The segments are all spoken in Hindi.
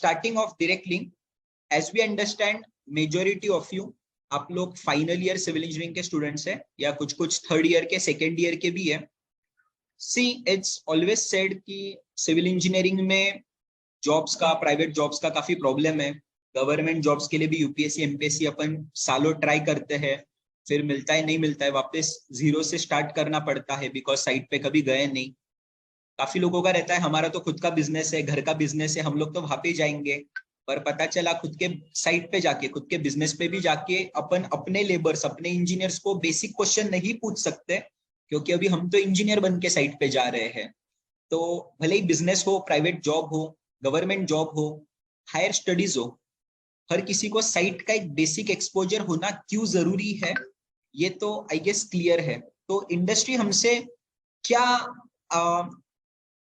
Starting of directly, as we understand majority of you आप लोग फाइनल ईयर सिविल इंजीनियरिंग के स्टूडेंट्स हैं या कुछ कुछ थर्ड ईयर के, सेकेंड ईयर के भी है. सी इट्स ऑलवेज सेड कि सिविल इंजीनियरिंग में जॉब्स का, प्राइवेट जॉब्स का काफी प्रॉब्लम है. गवर्नमेंट जॉब्स के लिए भी यूपीएससी एमपीएससी अपन सालों ट्राई करते हैं, फिर मिलता है नहीं मिलता है, वापस जीरो से स्टार्ट करना पड़ता है बिकॉज साइट पे कभी गए नहीं. काफी लोगों का रहता है हमारा तो खुद का बिजनेस है, घर का बिजनेस है, हम लोग तो वहां पे जाएंगे. पर पता चला खुद के साइट पे जाके, खुद के बिजनेस पे भी जाके अपन अपने लेबर्स, अपने इंजीनियर्स को बेसिक क्वेश्चन नहीं पूछ सकते, क्योंकि अभी हम तो इंजीनियर बन के साइट पे जा रहे हैं. तो भले ही बिजनेस हो, प्राइवेट जॉब हो, गवर्नमेंट जॉब हो, हायर स्टडीज हो, हर किसी को साइट का एक बेसिक एक्सपोजर होना क्यों जरूरी है, ये तो आई गेस क्लियर है. तो इंडस्ट्री हमसे क्या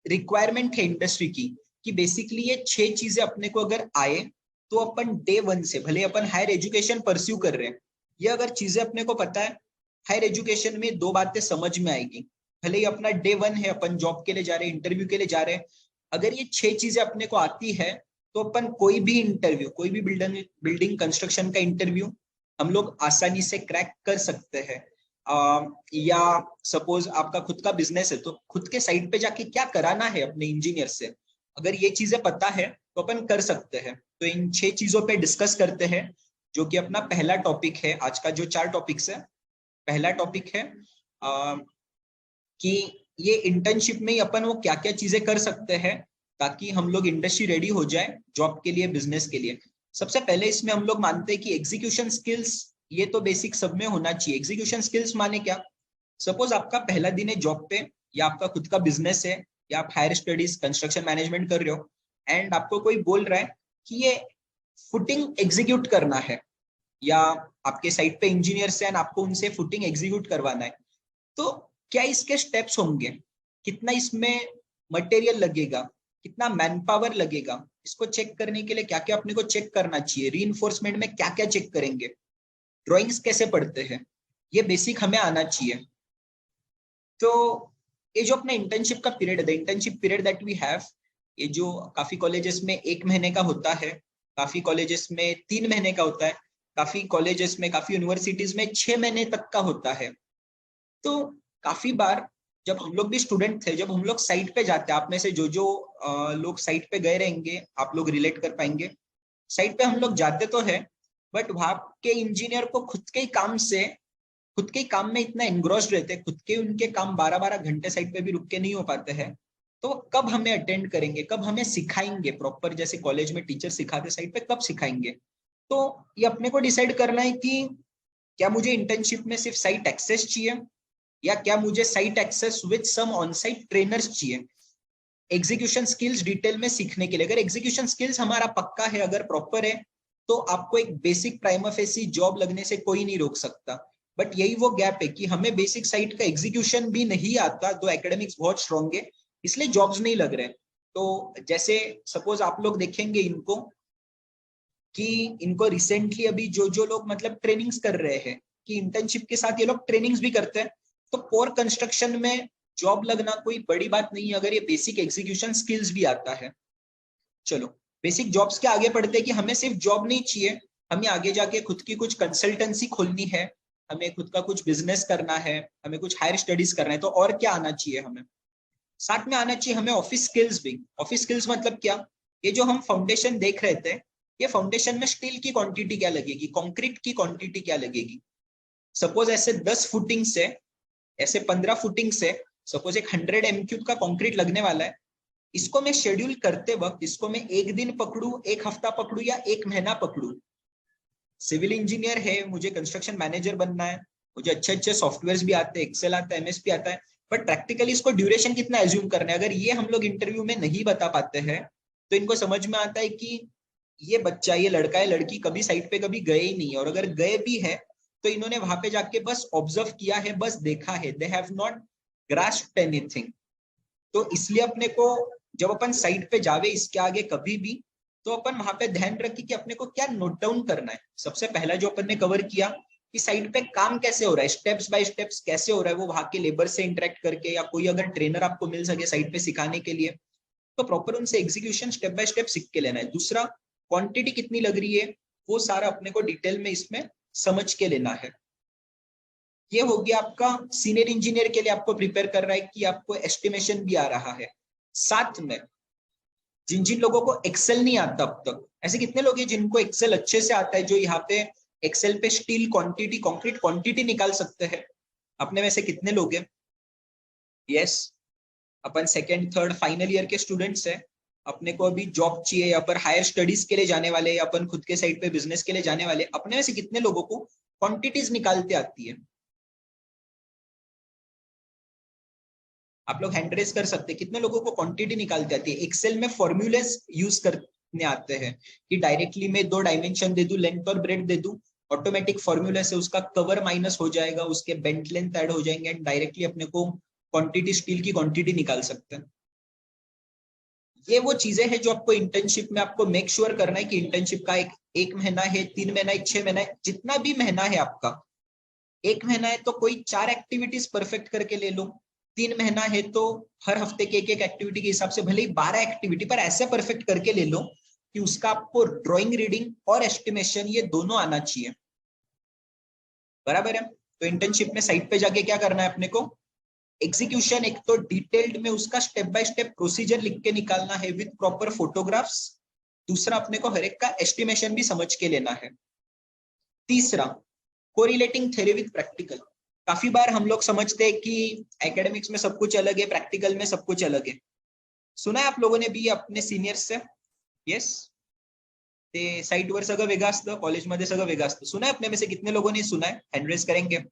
रिक्वायरमेंट है इंडस्ट्री की, कि बेसिकली ये 6 चीजें अपने को अगर आए तो अपन डे 1 से, भले अपन हायर एजुकेशन परस्यू कर रहे हैं, ये अगर चीजें अपने को पता है, हायर एजुकेशन में 2 बातें समझ में आएगी. भले ही अपना डे 1 है, अपन जॉब के लिए जा रहे हैं, इंटरव्यू के लिए जा रहे हैं, अगर ये 6 चीजें अपने को आती है तो अपन कोई भी इंटरव्यू, कोई भी बिल्डिंग कंस्ट्रक्शन का इंटरव्यू हम लोग आसानी से क्रैक कर सकते हैं. या सपोज आपका खुद का बिजनेस है तो खुद के साइट पे जाके क्या कराना है अपने इंजीनियर से, अगर ये चीजें पता है तो अपन कर सकते हैं. तो इन 6 चीजों पे डिस्कस करते हैं, जो कि अपना पहला टॉपिक है आज का. जो 4 टॉपिक्स है, पहला टॉपिक है कि ये इंटर्नशिप में ही अपन वो क्या क्या चीजें कर सकते हैं ताकि हम लोग इंडस्ट्री रेडी हो जाए जॉब के लिए, बिजनेस के लिए. सबसे पहले इसमें हम लोग मानते हैं कि एग्जीक्यूशन स्किल्स, ये तो बेसिक सब में होना चाहिए. एग्जीक्यूशन स्किल्स माने क्या? सपोज आपका पहला दिन है जॉब पे, या आपका खुद का बिजनेस है, या आप हायर स्टडीज कंस्ट्रक्शन मैनेजमेंट कर रहे हो, एंड आपको कोई बोल रहा है कि ये फुटिंग एग्जीक्यूट करना है, या आपके साइट पे इंजीनियर्स हैं, आपको उनसे फुटिंग एग्जीक्यूट करवाना है. तो क्या इसके स्टेप्स होंगे, कितना इसमें मटेरियल लगेगा, कितना मैन पावर लगेगा, इसको चेक करने के लिए क्या क्या अपने को चेक करना चाहिए, रीइंफोर्समेंट में क्या क्या चेक करेंगे, ड्राइंग्स कैसे पढ़ते हैं, ये बेसिक हमें आना चाहिए. तो ये जो अपना इंटर्नशिप का पीरियड है, internship period that we have, ये जो काफी कॉलेजेस में 1 महीने का होता है, काफी कॉलेजेस में 3 महीने का होता है, काफी कॉलेजेस में, काफी यूनिवर्सिटीज में 6 महीने तक का होता है. तो काफी बार जब हम लोग भी स्टूडेंट थे, जब हम लोग साइट पे जाते हैं, आप में से जो जो लोग साइट पे गए रहेंगे आप लोग रिलेट कर पाएंगे. साइट पे हम लोग जाते तो है, बट वहां के इंजीनियर को खुद के ही काम से, खुद के काम में इतना एनग्रॉस्ड रहते हैं, खुद के उनके काम 12-12 घंटे साइट पे भी रुक के नहीं हो पाते हैं. तो कब हमें अटेंड करेंगे, कब हमें सिखाएंगे प्रॉपर, जैसे कॉलेज में टीचर सिखाते साइट पे, कब सिखाएंगे. तो ये अपने को डिसाइड करना है कि क्या मुझे इंटर्नशिप में सिर्फ साइट एक्सेस चाहिए, या क्या मुझे site access with some on site trainers चाहिए एग्जीक्यूशन स्किल्स डिटेल में सीखने के लिए. अगर एग्जीक्यूशन स्किल्स हमारा पक्का है, अगर प्रॉपर है, तो आपको एक बेसिक प्राइमा फेसी जॉब लगने से कोई नहीं रोक सकता. बट यही वो गैप है कि हमें बेसिक साइट का एग्जीक्यूशन भी नहीं आता, तो एकेडमिक्स बहुत स्ट्रॉन्ग है, इसलिए जॉब्स नहीं लग रहे. तो जैसे सपोज आप लोग देखेंगे इनको, कि इनको रिसेंटली अभी जो जो लोग मतलब ट्रेनिंग्स कर रहे हैं, कि इंटर्नशिप के साथ ये लोग ट्रेनिंग्स भी करते हैं, तो कोर कंस्ट्रक्शन में जॉब लगना कोई बड़ी बात नहीं है अगर ये बेसिक एग्जीक्यूशन स्किल्स भी आता है. चलो बेसिक जॉब्स के आगे बढ़ते हैं कि हमें सिर्फ जॉब नहीं चाहिए, हमें आगे जाके खुद की कुछ कंसल्टेंसी खोलनी है, हमें खुद का कुछ बिजनेस करना है, हमें कुछ हायर स्टडीज करना है. तो और क्या आना चाहिए हमें? साथ में आना चाहिए हमें ऑफिस स्किल्स भी. ऑफिस स्किल्स मतलब क्या? ये जो हम फाउंडेशन देख रहे थे, ये फाउंडेशन में स्टील की क्वांटिटी क्या लगेगी, कंक्रीट की क्वांटिटी क्या लगेगी. सपोज ऐसे 10 फुटिंग से, ऐसे 15 फुटिंग से सपोज एक 100 m³ का कंक्रीट लगने वाला है. इसको मैं शेड्यूल करते वक्त, इसको मैं 1 दिन पकड़ू, 1 हफ्ता पकड़ू, या 1 महीना पकड़ू. सिविल इंजीनियर है, मुझे कंस्ट्रक्शन मैनेजर बनना है, मुझे अच्छे अच्छे सॉफ्टवेयर भी आते हैं, एक्सेल आता है, एमएस आता है, बट प्रैक्टिकली इसको ड्यूरेशन कितना एज्यूम करना है, अगर ये हम लोग इंटरव्यू में नहीं बता पाते हैं तो इनको समझ में आता है कि ये बच्चा, ये लड़का है, लड़की कभी साइट पे कभी गए ही नहीं है, और अगर गए भी है तो इन्होंने वहां पे जाके बस ऑब्जर्व किया है, बस देखा है, दे हैव नॉट ग्रास्प्ड एनीथिंग. तो इसलिए अपने को जब अपन साइट पे जावे इसके आगे कभी भी, तो अपन वहां पे ध्यान रखिए कि अपने को क्या नोट डाउन करना है. सबसे पहला जो अपन ने कवर किया कि साइट पे काम कैसे हो रहा है, स्टेप्स बाय स्टेप्स कैसे हो रहा है, वो वहां के लेबर से इंटरेक्ट करके, या कोई अगर ट्रेनर आपको मिल सके साइट पे सिखाने के लिए. तो प्रॉपर उनसे एग्जीक्यूशन स्टेप बाय स्टेप सीख के लेना है। दूसरा, क्वांटिटी कितनी लग रही है वो सारा अपने को डिटेल में इसमें समझ के लेना है। ये हो गया आपका सीनियर इंजीनियर के लिए आपको प्रिपेयर कर रहा है कि आपको एस्टिमेशन भी आ रहा है। साथ में जिन जिन लोगों को एक्सेल नहीं आता अब तक, ऐसे कितने लोग हैं जिनको एक्सेल अच्छे से आता है, जो यहाँ पे एक्सेल पे स्टील क्वांटिटी, कंक्रीट क्वांटिटी निकाल सकते हैं? अपने में से कितने लोग हैं? यस, अपन सेकेंड थर्ड फाइनल ईयर के स्टूडेंट्स हैं, अपने को अभी जॉब चाहिए या पर हायर स्टडीज के लिए जाने वाले, या अपन खुद के साइड पे बिजनेस के लिए जाने वाले, अपने में से कितने लोगों को क्वांटिटीज निकालते आती है? आप लोग हैंड रेज कर सकते हैं, कितने लोगों को क्वांटिटी निकालते आती है? एक्सेल में फॉर्मूलेस यूज करने आते हैं कि डायरेक्टली मैं 2 डायमेंशन दे दूं, लेंथ और ब्रेड दे दूं, ऑटोमेटिक फॉर्मूला से उसका कवर माइनस हो जाएगा, उसके बेंट लेंथ ऐड हो जाएंगे एंड डायरेक्टली अपने को क्वांटिटी, स्टील की क्वांटिटी निकाल सकते हैं। ये वो चीजें हैं जो आपको इंटर्नशिप में आपको मेक श्योर करना है कि इंटर्नशिप का एक महीना है, 3 महीना है, 6 महीना है, जितना भी महीना है आपका, 1 महीना है तो कोई 4 एक्टिविटीज परफेक्ट करके ले लो, 3 महीना है तो हर हफ्ते के एक एक्टिविटी के हिसाब से भले ही 12 एक्टिविटी पर ऐसे परफेक्ट करके ले लो कि उसका आपको ड्राइंग, रीडिंग और एस्टिमेशन ये दोनों आना चाहिए। बराबर है? तो इंटर्नशिप में साइट पे जाके क्या करना है अपने को? एग्जीक्यूशन, एक तो डिटेल्ड में उसका स्टेप बाय स्टेप प्रोसीजर लिख के निकालना है विद प्रॉपर फोटोग्राफ्स। दूसरा, अपने को हर एक का एस्टिमेशन भी समझ के लेना है। तीसरा, कोरिलेटिंग थ्योरी विद प्रैक्टिकल। काफी बार हम लोग समझते हैं कि एकेडमिक्स में सब कुछ अलग है, प्रैक्टिकल में सब कुछ अलग है। सुना है आप लोगों ने भी अपने सीनियर्स से? येस, ते साइटवर सगळं वेगळं असतं, कॉलेजमध्ये सगळं वेगळं असतं। सुना है अपने में से कितने लोगों ने सुना है? हैंड रेज करेंगे।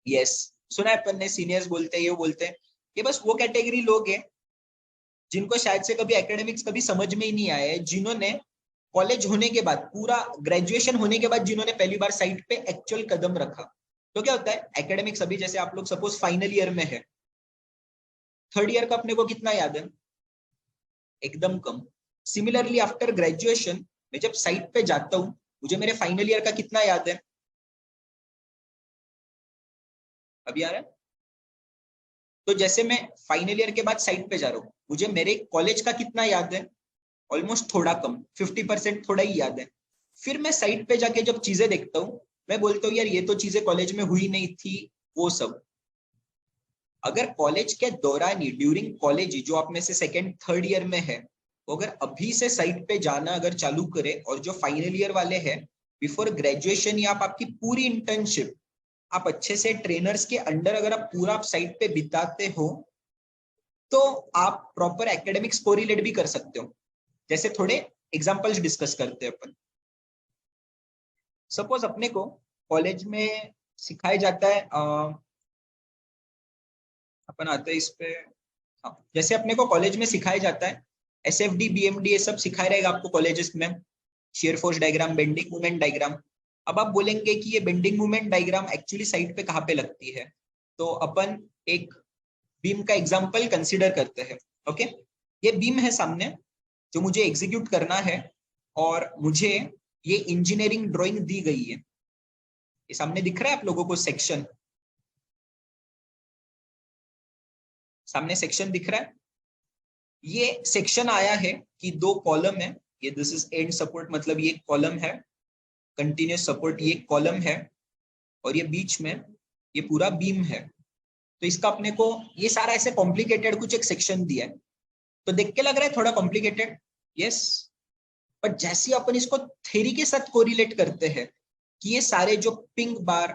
यस, सुना है अपन ने, सीनियर्स बोलते हैं, ये बोलते हैं। ये बस वो कैटेगरी लोग हैं जिनको शायद से कभी एकेडमिक्स कभी समझ में ही नहीं आया है, जिन्होंने कॉलेज होने के बाद, पूरा ग्रेजुएशन होने के बाद, जिन्होंने पहली बार साइट पे एक्चुअल कदम रखा। तो क्या होता है, एकेडमिक्स अभी जैसे आप लोग सपोज फाइनल ईयर में है, थर्ड ईयर का अपने को कितना याद है? एकदम कम। सिमिलरली आफ्टर ग्रेजुएशन मैं जब साइट पे जाता हूँ, मुझे मेरे फाइनल ईयर का कितना याद है? अभी आ रहा है? तो जैसे मैं फाइनल ईयर के बाद साइट पे जा रहा हूँ, मुझे मेरे कॉलेज का कितना याद है? ऑलमोस्ट थोड़ा कम, 50% थोड़ा ही याद है। फिर मैं साइट पे जाके जब चीजें देखता हूँ, मैं बोलता हूँ यार ये तो चीजें कॉलेज में हुई नहीं थी, वो सब। अगर कॉलेज के दौरान ही, ड्यूरिंग कॉलेज, जो आप में से सेकेंड थर्ड ईयर में है, वो अगर अभी से साइट पे जाना अगर चालू करे, और जो फाइनल ईयर वाले हैं, बिफोर ग्रेजुएशन या आप आपकी पूरी इंटर्नशिप आप अच्छे से ट्रेनर्स के अंडर अगर आप पूरा आप साइट पे बिताते हो, तो आप प्रॉपर एकेडमिक्स कोरिलेट भी कर सकते हो। जैसे थोड़े एग्जांपल्स डिस्कस करते हैं अपन। सपोज अपने को कॉलेज में सिखाया जाता है, अपन आते हैं इस पे, हाँ, जैसे अपने को कॉलेज में सिखाया जाता है एसएफडी, बीएमडी, ये सब सिखाया रहेगा आपको कॉलेजेस में, shear force diagram, bending movement diagram. अब आप बोलेंगे कि ये bending movement diagram actually site पे कहाँ पे लगती है, तो अपन एक बीम का एग्जांपल कंसीडर करते हैं। ओके, ये बीम है सामने जो मुझे एग्जीक्यूट करना है, और मुझे ये इंजीनियरिंग ड्राइंग दी गई है। ये सामने दिख रहा है आप लोगों को सेक्शन? सामने सेक्शन दिख रहा है? ये सेक्शन आया है कि 2 कॉलम है, ये दिस इज एंड सपोर्ट, मतलब ये कॉलम है, कंटिन्यूस सपोर्ट ये कॉलम है, और ये बीच में ये पूरा बीम है। तो इसका अपने को ये सारा ऐसे कॉम्प्लिकेटेड कुछ एक सेक्शन दिया है, तो देख के लग रहा है थोड़ा कॉम्प्लिकेटेड। यस, बट जैसे अपन इसको थ्योरी के साथ कोरिलेट करते हैं कि ये सारे जो पिंक बार,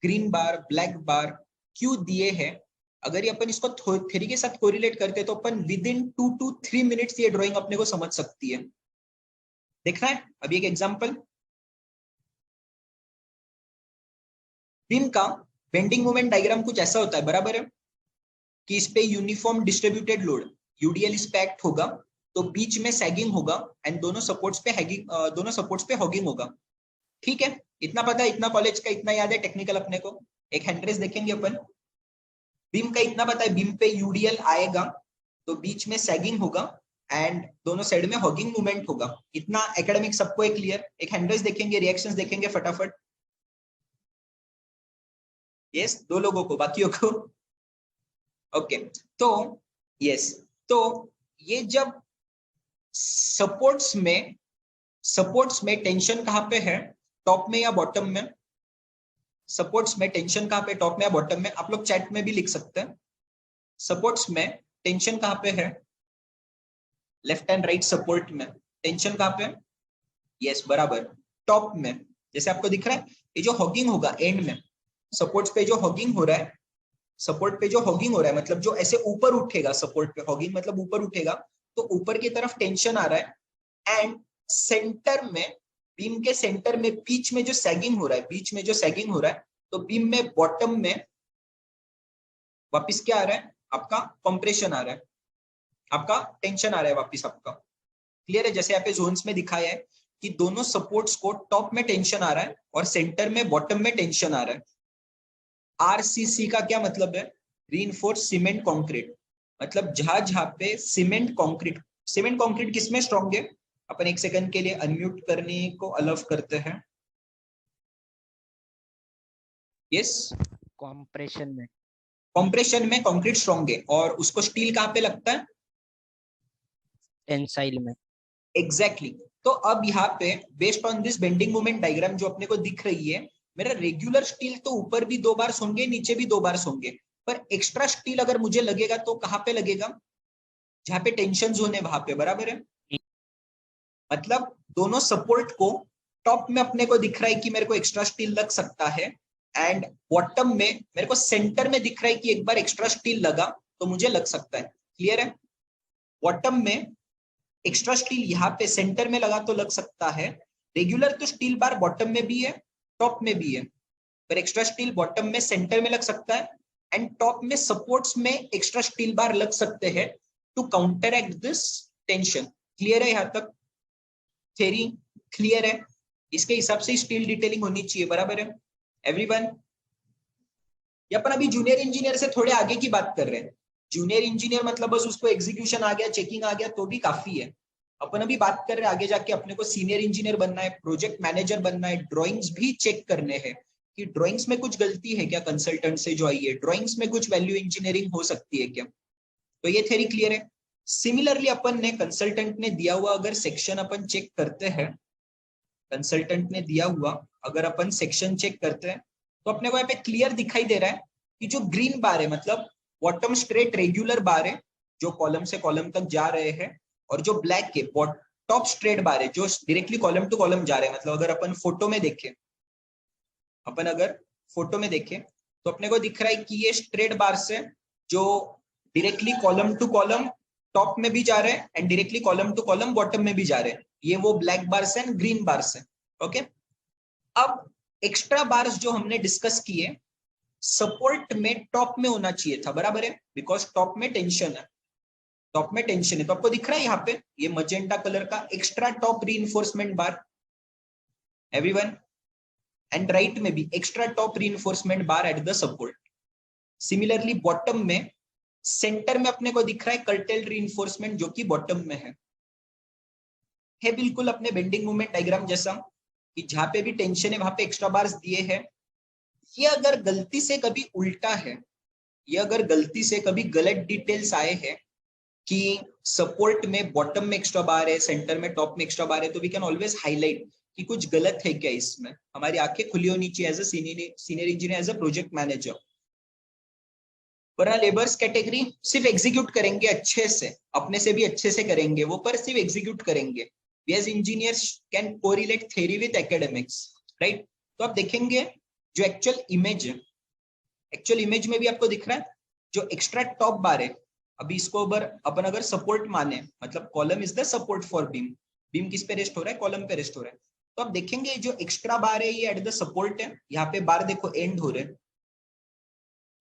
ग्रीन बार, ब्लैक बार क्यों दिए हैं, अगर ये अपन इसको थ्योरी के साथ कोरिलेट करते हैं, तो अपन विद इन 2 to 3 मिनट्स ये ड्राइंग अपने को समझ सकती है। देखना है अभी एक एग्जांपल। बीम का बेंडिंग मोमेंट डायग्राम कुछ ऐसा होता है, बराबर है, कि इस पे यूनिफॉर्म डिस्ट्रीब्यूटेड लोड, यूडीएल इस पे एक्ट होगा, तो बीच में सैगिंग होगा एंड दोनों सपोर्ट्स पे हॉगिंग होगा। ठीक है, इतना पता है, इतना कॉलेज का इतना याद है, टेक्निकल अपने को एक हैंड्रेस देखेंगे अपन। बीम का इतना पता है, बीम पे यूडीएल आएगा तो बीच में सैगिंग होगा एंड दोनों साइड में हॉगिंग मूवमेंट होगा। इतना एकेडमिक सबको एक क्लियर? एक हैंड्रेस देखेंगे, रिएक्शंस देखेंगे फटाफट। यस, 2 लोगों को, बाकियों को ओके। तो यस, तो ये जब सपोर्ट्स में टेंशन कहाँ पे है, टॉप में या बॉटम में? सपोर्ट्स में टेंशन कहाँ पे, टॉप में या बॉटम में? आप लोग चैट में भी लिख सकते हैं। सपोर्ट्स में टेंशन कहाँ पे है? लेफ्ट एंड राइट सपोर्ट में टेंशन कहाँ पे? यस बराबर, टॉप में। जैसे आपको दिख रहा है ये जो हॉगिंग होगा एंड में, सपोर्ट्स पे जो हॉगिंग हो रहा है, सपोर्ट पे जो हॉगिंग हो रहा है मतलब जो ऐसे ऊपर उठेगा, सपोर्ट पे हॉगिंग मतलब ऊपर उठेगा, तो ऊपर की तरफ टेंशन आ रहा है। एंड सेंटर में, बीम के सेंटर में बीच में जो सैगिंग हो रहा है, बीच में जो सैगिंग हो रहा है, तो बीम में बॉटम में वापिस क्या आ रहा है? आपका कंप्रेशन आ रहा है, आपका टेंशन आ रहा है वापिस आपका। क्लियर है? जैसे यहाँ पे जोन्स में दिखाया है कि दोनों सपोर्ट्स को टॉप में टेंशन आ रहा है और सेंटर में बॉटम में टेंशन आ रहा है। आरसीसी का क्या मतलब है? Reinforce cement concrete. मतलब जहां जहां पे सीमेंट कंक्रीट किसमें स्ट्रॉन्ग है? अपन एक सेकंड के लिए अनम्यूट करने को अलाउ करते हैं। यस, कॉम्प्रेशन में। कंप्रेशन में कंक्रीट स्ट्रॉन्ग है, और उसको स्टील कहाँ पे लगता है? टेंसाइल में। एग्जैक्टली तो अब यहाँ पे based on this bending moment diagram जो अपने को दिख रही है, मेरा रेगुलर स्टील तो ऊपर भी 2 बार होंगे, नीचे भी 2 बार होंगे, पर एक्स्ट्रा स्टील अगर मुझे लगेगा तो कहाँ पे लगेगा? जहाँ पे टेंशन जोन है वहां पे, बराबर है? मतलब दोनों सपोर्ट को टॉप में अपने को दिख रहा है कि मेरे को एक्स्ट्रा स्टील लग सकता है, एंड बॉटम में मेरे को सेंटर में दिख रहा है कि एक बार एक्स्ट्रा स्टील लगा तो मुझे लग सकता है। क्लियर है? बॉटम में एक्स्ट्रा स्टील यहाँ पे सेंटर में लगा तो लग सकता है। रेगुलर तो स्टील बार बॉटम में भी है, टॉप में भी है, पर एक्स्ट्रा स्टील बॉटम में सेंटर में लग सकता है, एंड टॉप में सपोर्ट्स में एक्स्ट्रा स्टील बार लग सकते हैं to counteract this tension. Clear है? यहाँ तक थ्योरी क्लियर है? इसके हिसाब से स्टील डिटेलिंग होनी चाहिए, बराबर है एवरीवन? अपन अभी जूनियर इंजीनियर से थोड़े आगे की बात कर रहे हैं। जूनियर इंजीनियर मतलब बस उसको एग्जीक्यूशन आ गया, चेकिंग आ गया तो भी काफी है। अपन अभी बात कर रहे हैं आगे जाके अपने को सीनियर इंजीनियर बनना है, प्रोजेक्ट मैनेजर बनना है, ड्राइंग्स भी चेक करने हैं कि ड्राइंग्स में कुछ गलती है क्या कंसल्टेंट से जो आई है, ड्राइंग्स में कुछ वैल्यू इंजीनियरिंग हो सकती है क्या। तो ये थ्योरी क्लियर है। सिमिलरली अपन ने कंसल्टेंट ने दिया हुआ अगर सेक्शन अपन चेक करते हैं, कंसल्टेंट ने दिया हुआ अगर अपन सेक्शन चेक करते हैं, तो अपने को यहाँ पे क्लियर दिखाई दे रहा है कि जो ग्रीन बार है मतलब बॉटम स्ट्रेट रेगुलर बार है जो कॉलम से कॉलम तक जा रहे हैं, और जो ब्लैक है टॉप स्ट्रेट बार है जो डायरेक्टली कॉलम टू कॉलम जा रहे हैं। मतलब अगर अपन फोटो में देखें, अपन अगर फोटो में देखें तो अपने को दिख रहा है कि ये स्ट्रेट बार से जो directly column two column top में भी जा रहे हैं and directly column two column bottom में भी जा रहे हैं। ये वो black bars and green bars है। ओके, अब एक्स्ट्रा बार्स जो हमने डिस्कस किए सपोर्ट में टॉप में होना चाहिए था, बराबर है? बिकॉज टॉप में टेंशन है, टॉप में टेंशन है। तो आपको दिख रहा है यहाँ पे ये मजेंटा कलर का extra top reinforcement bar everyone, and right में भी extra top reinforcement bar at the support. Similarly bottom में सेंटर में अपने को दिख रहा है कर्टेल रीइंफोर्समेंट जो कि बॉटम में है बिल्कुल अपने बेंडिंग मोमेंट डायग्राम जैसा कि जहां पे भी टेंशन है वहां पे एक्स्ट्रा बार्स दिए हैं। ये अगर गलती से कभी उल्टा है, ये अगर गलती से कभी गलत डिटेल्स आए हैं कि सपोर्ट में बॉटम में एक्स्ट्रा बार है, सेंटर में टॉप में एक्स्ट्रा बार है, तो वी कैन ऑलवेज हाईलाइट कि कुछ गलत है क्या इसमें। हमारी आंखें खुली होनी चाहिए as a senior engineer, as a project manager. वरना लेबर्स कैटेगरी सिर्फ एग्जीक्यूट करेंगे अच्छे से, अपने से भी अच्छे से करेंगे वो, पर सिर्फ एग्जीक्यूट करेंगे। We as engineers can correlate theory with academics, right? तो आप देखेंगे जो एक्चुअल इमेज में भी आपको दिख रहा है जो एक्स्ट्रा टॉप बार है। अभी इसको अपन अगर सपोर्ट माने, मतलब column is the support for beam, beam किस पे रेस्ट हो रहा है? कॉलम पे रेस्ट हो रहा है। तो आप देखेंगे जो एक्स्ट्रा बार है ये एट द सपोर्ट है। यहाँ पे बार देखो एंड हो रहे हैं,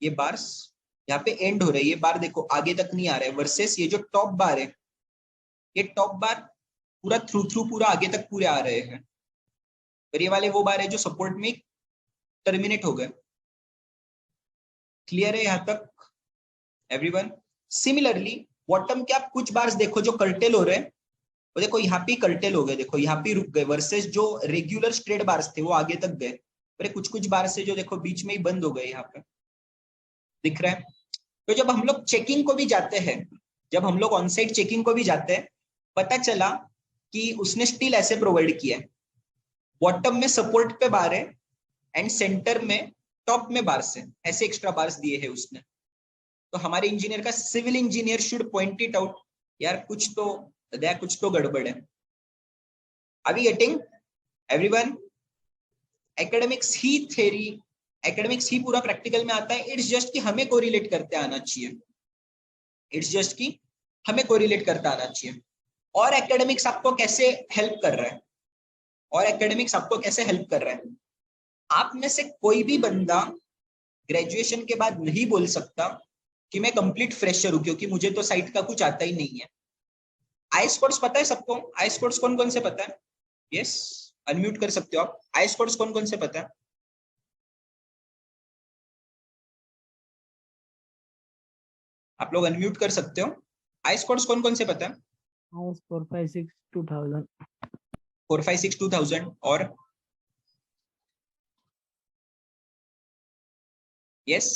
ये बार्स यहाँ पे एंड हो रहे हैं, ये बार देखो आगे तक नहीं आ रहा है। वर्सेस ये जो टॉप बार है, ये टॉप बार पूरा थ्रू पूरा आगे तक पूरे आ रहे हैं, पर ये वाले वो बार है जो सपोर्ट में टर्मिनेट हो गए। क्लियर है यहाँ तक एवरीवन? सिमिलरली बॉटम के आप कुछ बार्स देखो जो कर्टेल हो रहे हैं, वो देखो यहाँ पे कर्टेल हो गए, देखो यहाँ पे रुक गए। वर्सेस जो रेगुलर स्ट्रेट बार्स थे वो आगे तक गए, पर कुछ बार से जो देखो बीच में ही बंद हो गए, यहाँ पे दिख रहा है। तो जब हम लोग चेकिंग को भी जाते हैं जब हम लोग ऑन साइट चेकिंग को भी जाते हैं, पता चला कि उसने स्टील ऐसे प्रोवाइड किया है, बॉटम में सपोर्ट पे बार है एंड सेंटर में टॉप में बार्स है, ऐसे एक्स्ट्रा बार्स दिए हैं उसने। तो हमारे इंजीनियर का civil engineer should point it out, यार कुछ तो गड़बड़ है। अभी गेटिंग एवरीवन? एकेडमिक्स ही थ्योरी, एकेडमिक्स ही पूरा प्रैक्टिकल में आता है। इट्स जस्ट कि हमें कोरिलेट करते आना चाहिए, इट्स जस्ट कि हमें कोरिलेट करता आना चाहिए। और एकेडमिक्स आपको कैसे हेल्प कर रहा है, और एकेडमिक्स आपको कैसे हेल्प कर रहा है? आप में से कोई भी बंदा ग्रेजुएशन के बाद नहीं बोल सकता कि मैं कंप्लीट फ्रेशर हूं, क्योंकि मुझे तो साइट का कुछ आता ही नहीं है। आईएस कोर्स पता है सबको? आईएस कोर्स कौन कौन से पता है? यस, अनम्यूट कर सकते हो आप। आईएस कोर्स कौन कौन से पता है? आप लोग अनम्यूट कर सकते हो। आईएस कोर्स कौन कौन से पता है? IS 456 2000 456 2000 और यस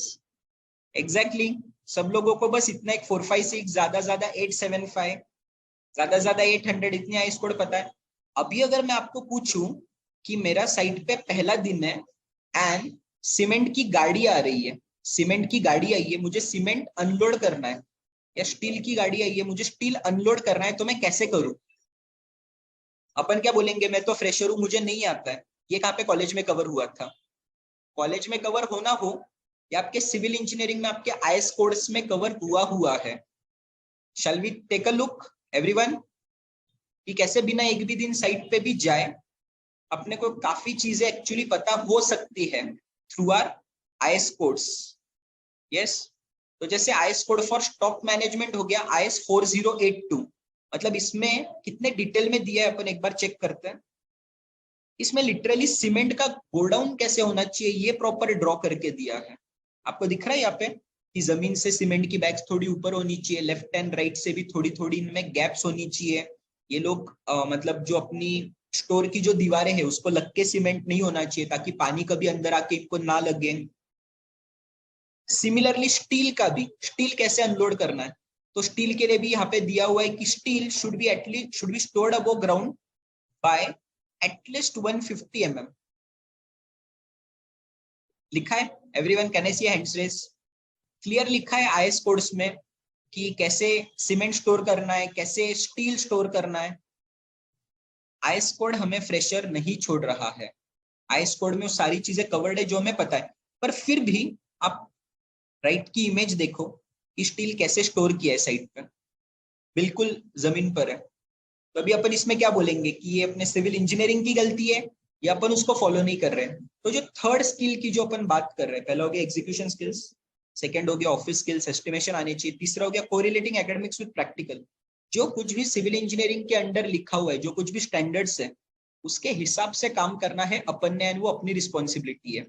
एग्जैक्टली सब लोगों को बस इतना, एक 456, ज्यादा 875, ज्यादा 800, इतनी आईएस कोड पता है। अभी अगर मैं आपको पूछूं कि मेरा साइट पे पहला दिन है एंड सीमेंट की गाड़ी आ रही है, सीमेंट की गाड़ी आई है, मुझे सीमेंट अनलोड करना है, या स्टील की गाड़ी आई है, मुझे स्टील अनलोड करना है, तो मैं कैसे करूं? अपन क्या बोलेंगे, मैं तो फ्रेशर हूं, मुझे नहीं आता है। ये कहाँ पे कॉलेज में कवर हुआ था? कॉलेज में कवर होना हो या आपके सिविल इंजीनियरिंग में आपके आईएस कोर्स में कवर हुआ है। Shall we take a look everyone, कि कैसे बिना एक भी दिन साइट पे भी जाए अपने को काफी चीजें एक्चुअली पता हो सकती है through our IS course. Yes, तो जैसे IS code for stock management हो गया IS 4082, मतलब इसमें कितने डिटेल में दिया है अपन एक बार चेक करते हैं। इसमें लिटरली सीमेंट का गोडाउन कैसे होना चाहिए ये प्रॉपर ड्रॉ करके दिया है। आपको दिख रहा है यहाँ पे कि जमीन से सीमेंट की बैग्स थोड़ी ऊपर होनी चाहिए, लेफ्ट एंड राइट से भी थोड़ी थोड़ी इनमें गैप्स होनी चाहिए। ये लोग मतलब जो अपनी स्टोर की जो दीवारें हैं उसको लग के सीमेंट नहीं होना चाहिए, ताकि पानी कभी अंदर आके इनको ना लगे। सिमिलरली स्टील का भी, स्टील कैसे अनलोड करना है, तो स्टील के लिए भी यहाँ पे दिया हुआ है कि steel should be stored above ground by at least 150 mm। लिखा है everyone? Can I see hands raise? Clear लिखा है आईएस कोड्स में कि कैसे सीमेंट स्टोर करना है, कैसे स्टील स्टोर करना है। आईएस कोड हमें फ्रेशर नहीं छोड़ रहा है, आईएस कोड में वो सारी चीजें कवर्ड है जो हमें पता है। पर फिर भी आप राइट की इमेज देखो कि स्टील कैसे स्टोर किया है साइड पे, बिल्कुल जमीन पर है। तो अभी अपन इसमें क्या बोलेंगे कि ये अपने सिविल इंजीनियरिंग की गलती है या अपन उसको फॉलो नहीं कर रहे हैं? तो जो थर्ड स्किल की जो अपन बात कर रहे हैं, पहला हो गया एग्जीक्यूशन स्किल्स, सेकंड हो गया ऑफिस स्किल्स, एस्टिमेशन आनी चाहिए, तीसरा हो गया कोरिलेटिंग एकेडमिक्स विद प्रैक्टिकल। जो कुछ भी सिविल इंजीनियरिंग के अंडर लिखा हुआ है, जो कुछ भी स्टैंडर्ड्स है, उसके हिसाब से काम करना है अपन ने, वो अपनी रिस्पॉन्सिबिलिटी है,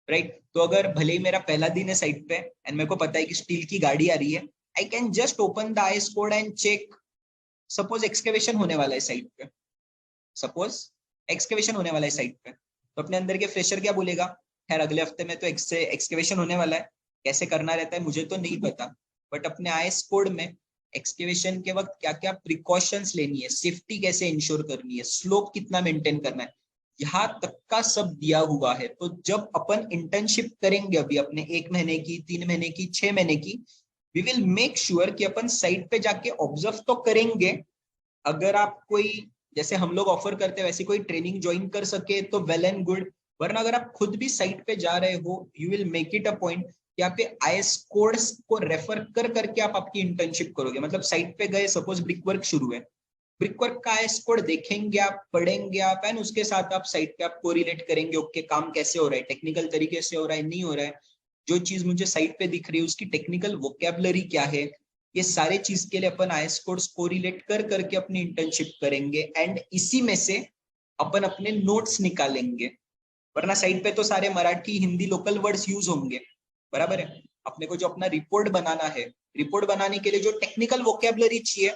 राइट? तो अगर भले ही मेरा पहला दिन है साइट पे एंड मेरे को पता है कि स्टील की गाड़ी आ रही है, I can just open the IS code and check. Suppose excavation होने वाला है साइट पे, सपोज एक्सकेवेशन होने वाला है साइट पे, तो अपने अंदर के फ्रेशर क्या बोलेगा, खैर अगले हफ्ते में तो एक्सकेवेशन होने वाला है, कैसे करना रहता है मुझे तो नहीं पता। बट अपने आईएस कोड में एक्सकेवेशन के वक्त क्या क्या प्रिकॉशंस लेनी है, सेफ्टी कैसे इंश्योर करनी है, स्लोप कितना मेंटेन करना है, यहाँ तक का सब दिया हुआ है। तो जब अपन इंटर्नशिप करेंगे अभी अपने 1 महीने की, 3 महीने की, 6 महीने की, वी विल मेक श्योर कि अपन साइट पे जाके ऑब्जर्व तो करेंगे। अगर आप कोई, जैसे हम लोग ऑफर करते हैं वैसे कोई ट्रेनिंग ज्वाइन कर सके तो वेल एंड गुड, वरना अगर आप खुद भी साइट पे जा रहे हो, you will make it a point कि आप आईएस कोड्स को रेफर कर करके आप आपकी इंटर्नशिप करोगे। मतलब साइट पे गए, सपोज ब्रिक वर्क शुरू है, ब्रिक वर्क का आईएस कोड देखेंगे आप, पढ़ेंगे आप, एंड उसके साथ आप साइट पे आप कोरिलेट करेंगे, ओके काम कैसे हो रहा है, टेक्निकल तरीके से हो रहा है, नहीं हो रहा है, जो चीज मुझे साइट पे दिख रही है उसकी टेक्निकल वोकैबुलरी क्या है, ये सारे चीज के लिए अपन आईएस कोड्स कोरिलेट कर करके अपनी इंटर्नशिप करेंगे एंड इसी में से अपन अपने नोट्स निकालेंगे। वरना साइट पे तो सारे Marathi Hindi local words use होंगे, बराबर है? अपने को जो अपना रिपोर्ट बनाना है, रिपोर्ट बनाने के लिए जो टेक्निकल वोकैबुलरी चाहिए,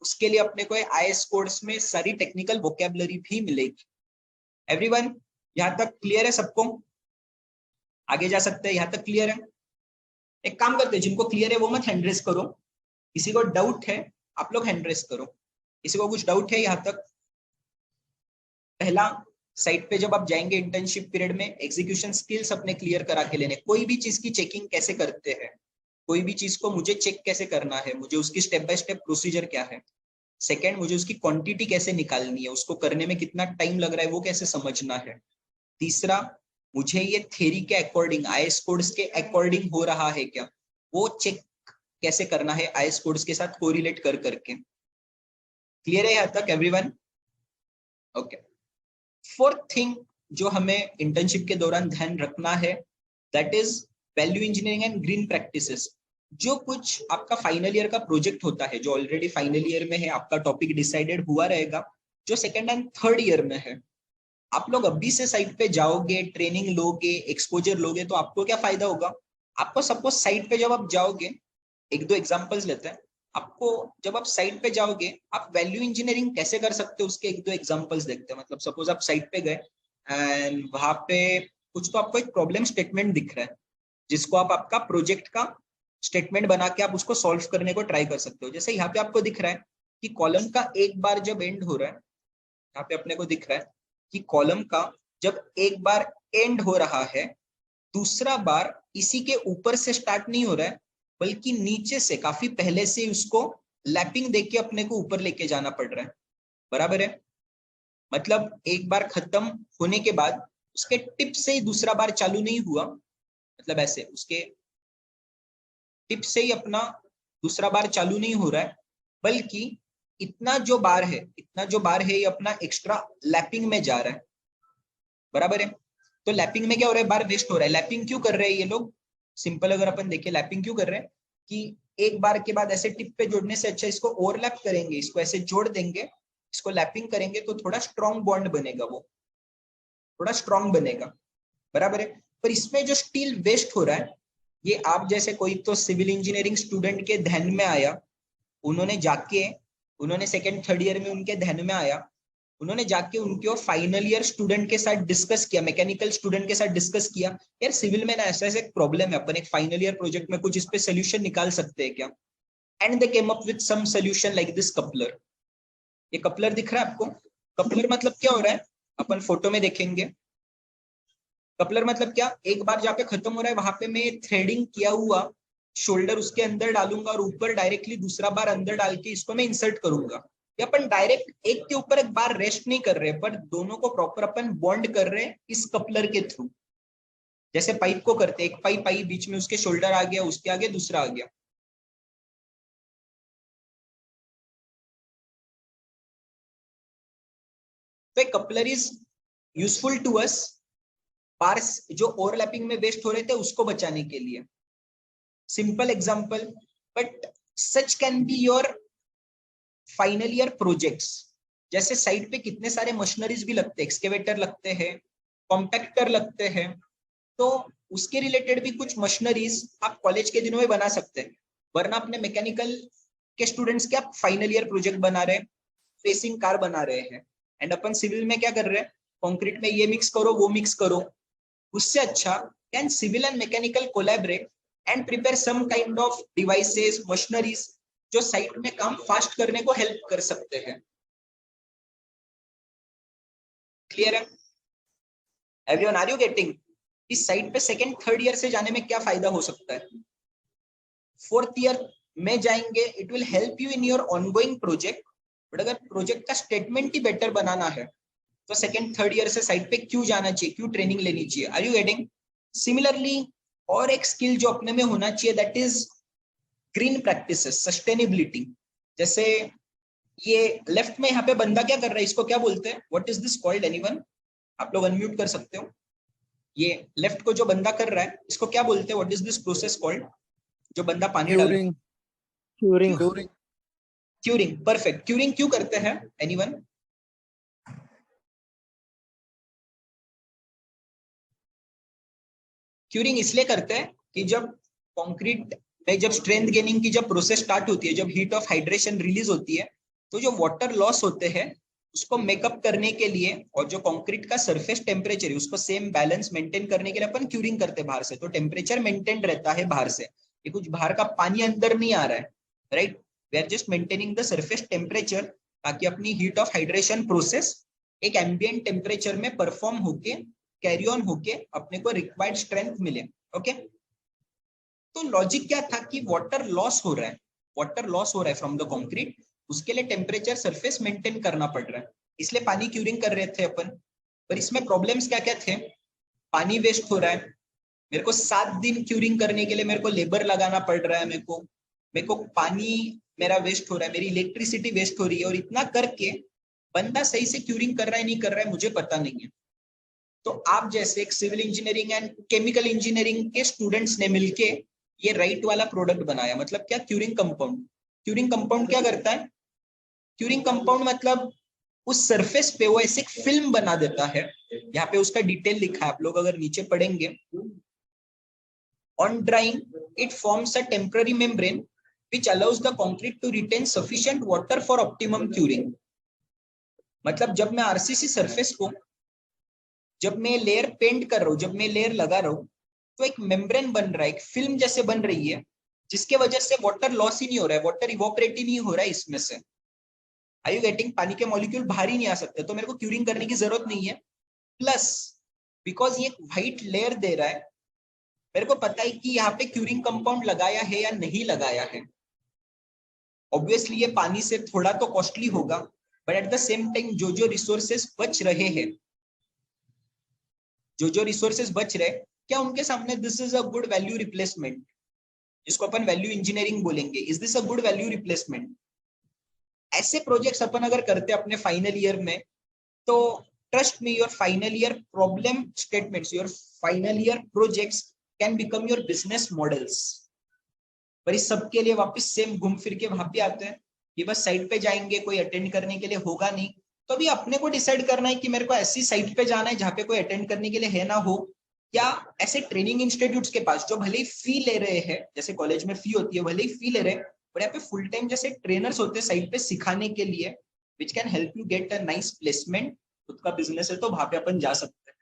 उसके लिए अपने को आईएस कोड्स में सारी टेक्निकल वोकैबुलरी भी मिलेगी। एवरीवन, यहाँ तक क्लियर है सबको? आगे जा सकते हैं? यहाँ तक क्लियर है? एक काम करते हैं, जिनको क्लियर है वो मत हैंड रेज करो, किसी को डाउट है आप लोग हैंड रेस करो, किसी को कुछ डाउट है यहाँ तक? पहला, साइट पे जब आप जाएंगे इंटर्नशिप पीरियड में एग्जीक्यूशन स्किल्स अपने क्लियर करा के लेने, कोई भी चीज की चेकिंग कैसे करते हैं, कोई भी चीज को मुझे चेक कैसे करना है, मुझे उसकी स्टेप बाय स्टेप प्रोसीजर क्या है। सेकंड, मुझे उसकी क्वांटिटी कैसे निकालनी है, उसको करने में कितना टाइम लग रहा है वो कैसे समझना है। तीसरा, मुझे ये थ्योरी के अकॉर्डिंग आईएस कोड्स के अकॉर्डिंग हो रहा है क्या, वो चेक कैसे करना है आईएस कोड्स के साथ कोरिलेट कर करके। क्लियर है यहाँ तक एवरीवन? ओके। फोर्थ थिंग जो हमें इंटर्नशिप के दौरान ध्यान रखना है, that is value engineering and green practices. जो कुछ आपका फाइनल ईयर का प्रोजेक्ट होता है, जो ऑलरेडी फाइनल ईयर में है, आपका टॉपिक डिसाइडेड हुआ रहेगा, जो सेकंड एंड थर्ड ईयर में है, आप लोग अभी से साइट पे जाओगे, ट्रेनिंग लोगे, एक्सपोजर लोगे, तो आपको क्या फायदा होगा? आपको सपोज साइट पे जब आप जाओगे, एक दो एग्जांपल्स लेते हैं, आपको जब आप साइट पे जाओगे आप वैल्यू इंजीनियरिंग कैसे कर सकते हो उसके एक दो एग्जांपल्स देखते हैं। मतलब सपोज आप साइट पे गए एंड वहां पे कुछ तो आपको एक प्रॉब्लम स्टेटमेंट दिख रहा है, जिसको आप आपका प्रोजेक्ट का स्टेटमेंट बना के आप उसको सॉल्व करने को ट्राई कर सकते हो। जैसे यहाँ पे आपको दिख रहा है कि कॉलम का एक बार जब एंड हो रहा है, यहाँ पे अपने को दिख रहा है कि कॉलम का जब एक बार एंड हो रहा है, दूसरा बार इसी के ऊपर से स्टार्ट नहीं हो रहा है, बल्कि नीचे से काफी पहले से उसको लैपिंग देके अपने को ऊपर लेके जाना पड़ रहा है। बराबर है? मतलब एक बार खत्म होने के बाद उसके टिप से ही दूसरा बार चालू नहीं हुआ, मतलब ऐसे उसके टिप से ही अपना दूसरा बार चालू नहीं हो रहा है, बल्कि इतना जो बार है, इतना जो बार है ये अपना एक्स्ट्रा लैपिंग में जा रहा है। बराबर है? तो लैपिंग में क्या हो रहा है? बार वेस्ट हो रहा है। लैपिंग क्यों कर रहे हैं ये लोग? सिंपल अगर अपन देखें लैपिंग क्यों कर रहे हैं कि एक बार के बाद ऐसे टिप पे जोड़ने से अच्छा इसको ओवरलैप करेंगे, इसको ऐसे जोड़ देंगे, इसको लैपिंग करेंगे तो थोड़ा स्ट्रॉन्ग बॉन्ड बनेगा, वो थोड़ा स्ट्रॉन्ग बनेगा। बराबर है? पर इसमें जो स्टील वेस्ट हो रहा है, ये आप जैसे कोई तो सिविल इंजीनियरिंग स्टूडेंट के ध्यान में आया, उन्होंने सेकेंड थर्ड ईयर में उनके ध्यान में आया, उन्होंने जाके उनके फाइनल ईयर स्टूडेंट के साथ डिस्कस किया, मैकेनिकल स्टूडेंट के साथ डिस्कस किया, यार सिविल में ना ऐसा ऐसा एक प्रॉब्लम है, अपन एक फाइनल ईयर प्रोजेक्ट में कुछ इस पे सोल्यूशन निकाल सकते हैं क्या? And they came up with some solution like this coupler. ये कपलर दिख रहा है आपको? कपलर मतलब क्या हो रहा है, अपन फोटो में देखेंगे। कपलर मतलब क्या, एक बार जाके खत्म हो रहा है, वहां पे मैं थ्रेडिंग किया हुआ शोल्डर उसके अंदर डालूंगा और ऊपर डायरेक्टली दूसरा बार अंदर डाल के इसको मैं इंसर्ट करूंगा। या अपन डायरेक्ट एक के ऊपर एक बार रेस्ट नहीं कर रहे, पर दोनों को प्रॉपर अपन बॉन्ड कर रहे हैं इस कपलर के थ्रू। जैसे पाइप को करते, एक पाइप आई, बीच में उसके शोल्डर आ गया, उसके आगे दूसरा आ गया। तो coupler is useful to us bars जो ओवरलैपिंग में वेस्ट हो रहे थे उसको बचाने के लिए। Simple example, but such can be your final year projects. जैसे साइट पे कितने सारे मशीनरीज भी लगते हैं, एक्सकेवेटर लगते हैं, कॉम्पैक्टर लगते हैं, तो उसके रिलेटेड भी कुछ मशीनरीज आप कॉलेज के दिनों में बना सकते हैं। वरना अपने मैकेनिकल के स्टूडेंट्स क्या फाइनल ईयर प्रोजेक्ट बना रहे हैं, फेसिंग कार बना रहे हैं, एंड अपन सिविल में क्या कर रहे हैं, कंक्रीट में ये मिक्स करो वो मिक्स करो। उससे अच्छा can civil and mechanical collaborate and prepare some kind of devices, machineries जो साइट में काम फास्ट करने को हेल्प कर सकते हैं। क्लियर है एवरीवन? Are you getting? इस साइट पे सेकंड थर्ड ईयर से जाने में क्या फायदा हो सकता है? फोर्थ ईयर में जाएंगे, it will help you in your ongoing project. But अगर प्रोजेक्ट का स्टेटमेंट ही बेटर बनाना है तो सेकंड थर्ड ईयर से साइट पे क्यों जाना चाहिए, क्यों ट्रेनिंग लेनी चाहिए? Are you getting? सिमिलरली और एक स्किल जो अपने में होना चाहिए, that is green practices, sustainability. जैसे ये लेफ्ट में यहाँ पे बंदा क्या कर रहा है, इसको क्या बोलते हैं? What is this called? Anyone? आप लोग अनम्यूट कर सकते हो। ये लेफ्ट को जो बंदा कर रहा है इसको क्या बोलते हैं? What is this process called? जो बंदा पानी डाल रहा है, क्यूरिंग। क्यूरिंग। परफेक्ट। क्यूरिंग क्यों करते हैं? एनीवन? क्यूरिंग इसलिए करते हैं कि जब कंक्रीट में जब स्ट्रेंथ गेनिंग की जब प्रोसेस स्टार्ट होती है, जब हीट ऑफ हाइड्रेशन रिलीज होती है, तो जो वाटर लॉस होते हैं उसको मेकअप करने के लिए और जो कंक्रीट का सरफेस टेम्परेचर है उसको सेम बैलेंस मेंटेन करने के लिए अपन क्यूरिंग करते हैं बाहर से। तो टेम्परेचर मेंटेन रहता है बाहर से, ये कुछ बाहर का पानी अंदर नहीं आ रहा है, right. We are just maintaining the surface temperature, ताकि अपनी हीट ऑफ हाइड्रेशन प्रोसेस एक एम्बिएंट टेम्परेचर में परफॉर्म होके कैरी ऑन होके अपने को रिक्वायर्ड स्ट्रेंथ मिले। ओके, तो लॉजिक क्या था कि वाटर लॉस हो रहा है, वाटर लॉस हो रहा है फ्रॉम द कंक्रीट, उसके लिए टेम्परेचर सरफेस मेंटेन करना पड़ रहा है, इसलिए पानी क्यूरिंग कर रहे थे अपन। पर इसमें प्रॉब्लम्स क्या क्या थे? पानी वेस्ट हो रहा है, मेरे को 7 दिन क्यूरिंग करने के लिए मेरे को लेबर लगाना पड़ रहा है, मेरे को पानी मेरा वेस्ट हो रहा है, मेरी इलेक्ट्रिसिटी वेस्ट हो रही है, और इतना करके बंदा सही से क्यूरिंग कर रहा है नहीं कर रहा है मुझे पता नहीं है। तो आप जैसे एक civil engineering and chemical engineering के स्टूडेंट्स ने मिलके ये राइट वाला प्रोडक्ट बनाया। मतलब क्या? Curing compound. क्यूरिंग कंपाउंड क्या करता है? क्यूरिंग कंपाउंड मतलब उस सरफेस पे वो ऐसे एक फिल्म बना देता है, यहाँ पे उसका डिटेल लिखा है, आप लोग अगर नीचे पढ़ेंगे, on drying it forms a temporary membrane which allows the concrete to retain sufficient water for optimum curing। मतलब जब मैं आरसीसी सरफेस को, जब मैं लेयर पेंट कर रहा हूँ, जब मैं लेयर लगा रहा हूँ, तो एक मेम्ब्रेन बन रहा है, एक फिल्म जैसे बन रही है, जिसके वजह से वाटर लॉस ही नहीं हो रहा है, वाटर इवोपरेट ही नहीं हो रहा है इसमें से। Are you getting? पानी के मॉलिक्यूल बाहर ही नहीं आ सकते, तो मेरे को क्यूरिंग करने की जरूरत नहीं है। प्लस बिकॉज ये व्हाइट लेयर दे रहा है, मेरे को पता है कि यहाँ पे क्यूरिंग कंपाउंड लगाया है या नहीं लगाया है। ऑब्वियसली ये पानी से थोड़ा तो कॉस्टली होगा, but at the same time जो जो रिसोर्सेस बच रहे हैं, जो जो रिसोर्सेस बच रहे, क्या उनके सामने this is a good value replacement, जिसको अपन वैल्यू इंजीनियरिंग बोलेंगे। Is this a good value replacement? ऐसे प्रोजेक्ट्स अपन अगर करते अपने फाइनल ईयर में, तो trust me, your final year problem statements, your final year projects can become your business models. पर इस सब के लिए वापस सेम घूम फिर के वहां पे आते हैं कि बस साइट पे जाएंगे, कोई अटेंड करने के लिए होगा नहीं। तो अभी अपने को डिसाइड करना है कि मेरे को ऐसी साइट पे जाना है जहाँ पे कोई अटेंड करने के लिए है ना हो, या ऐसे ट्रेनिंग इंस्टीट्यूट्स के पास जो भले ही फी ले रहे हैं, जैसे कॉलेज में फी होती है भले ही फी ले रहे हैं, पर यहाँ पे फुल टाइम जैसे ट्रेनर्स होते हैं साइट पे सिखाने के लिए, which can help you get a nice placement. खुद का बिजनेस है तो वहां पे अपन जा सकते हैं।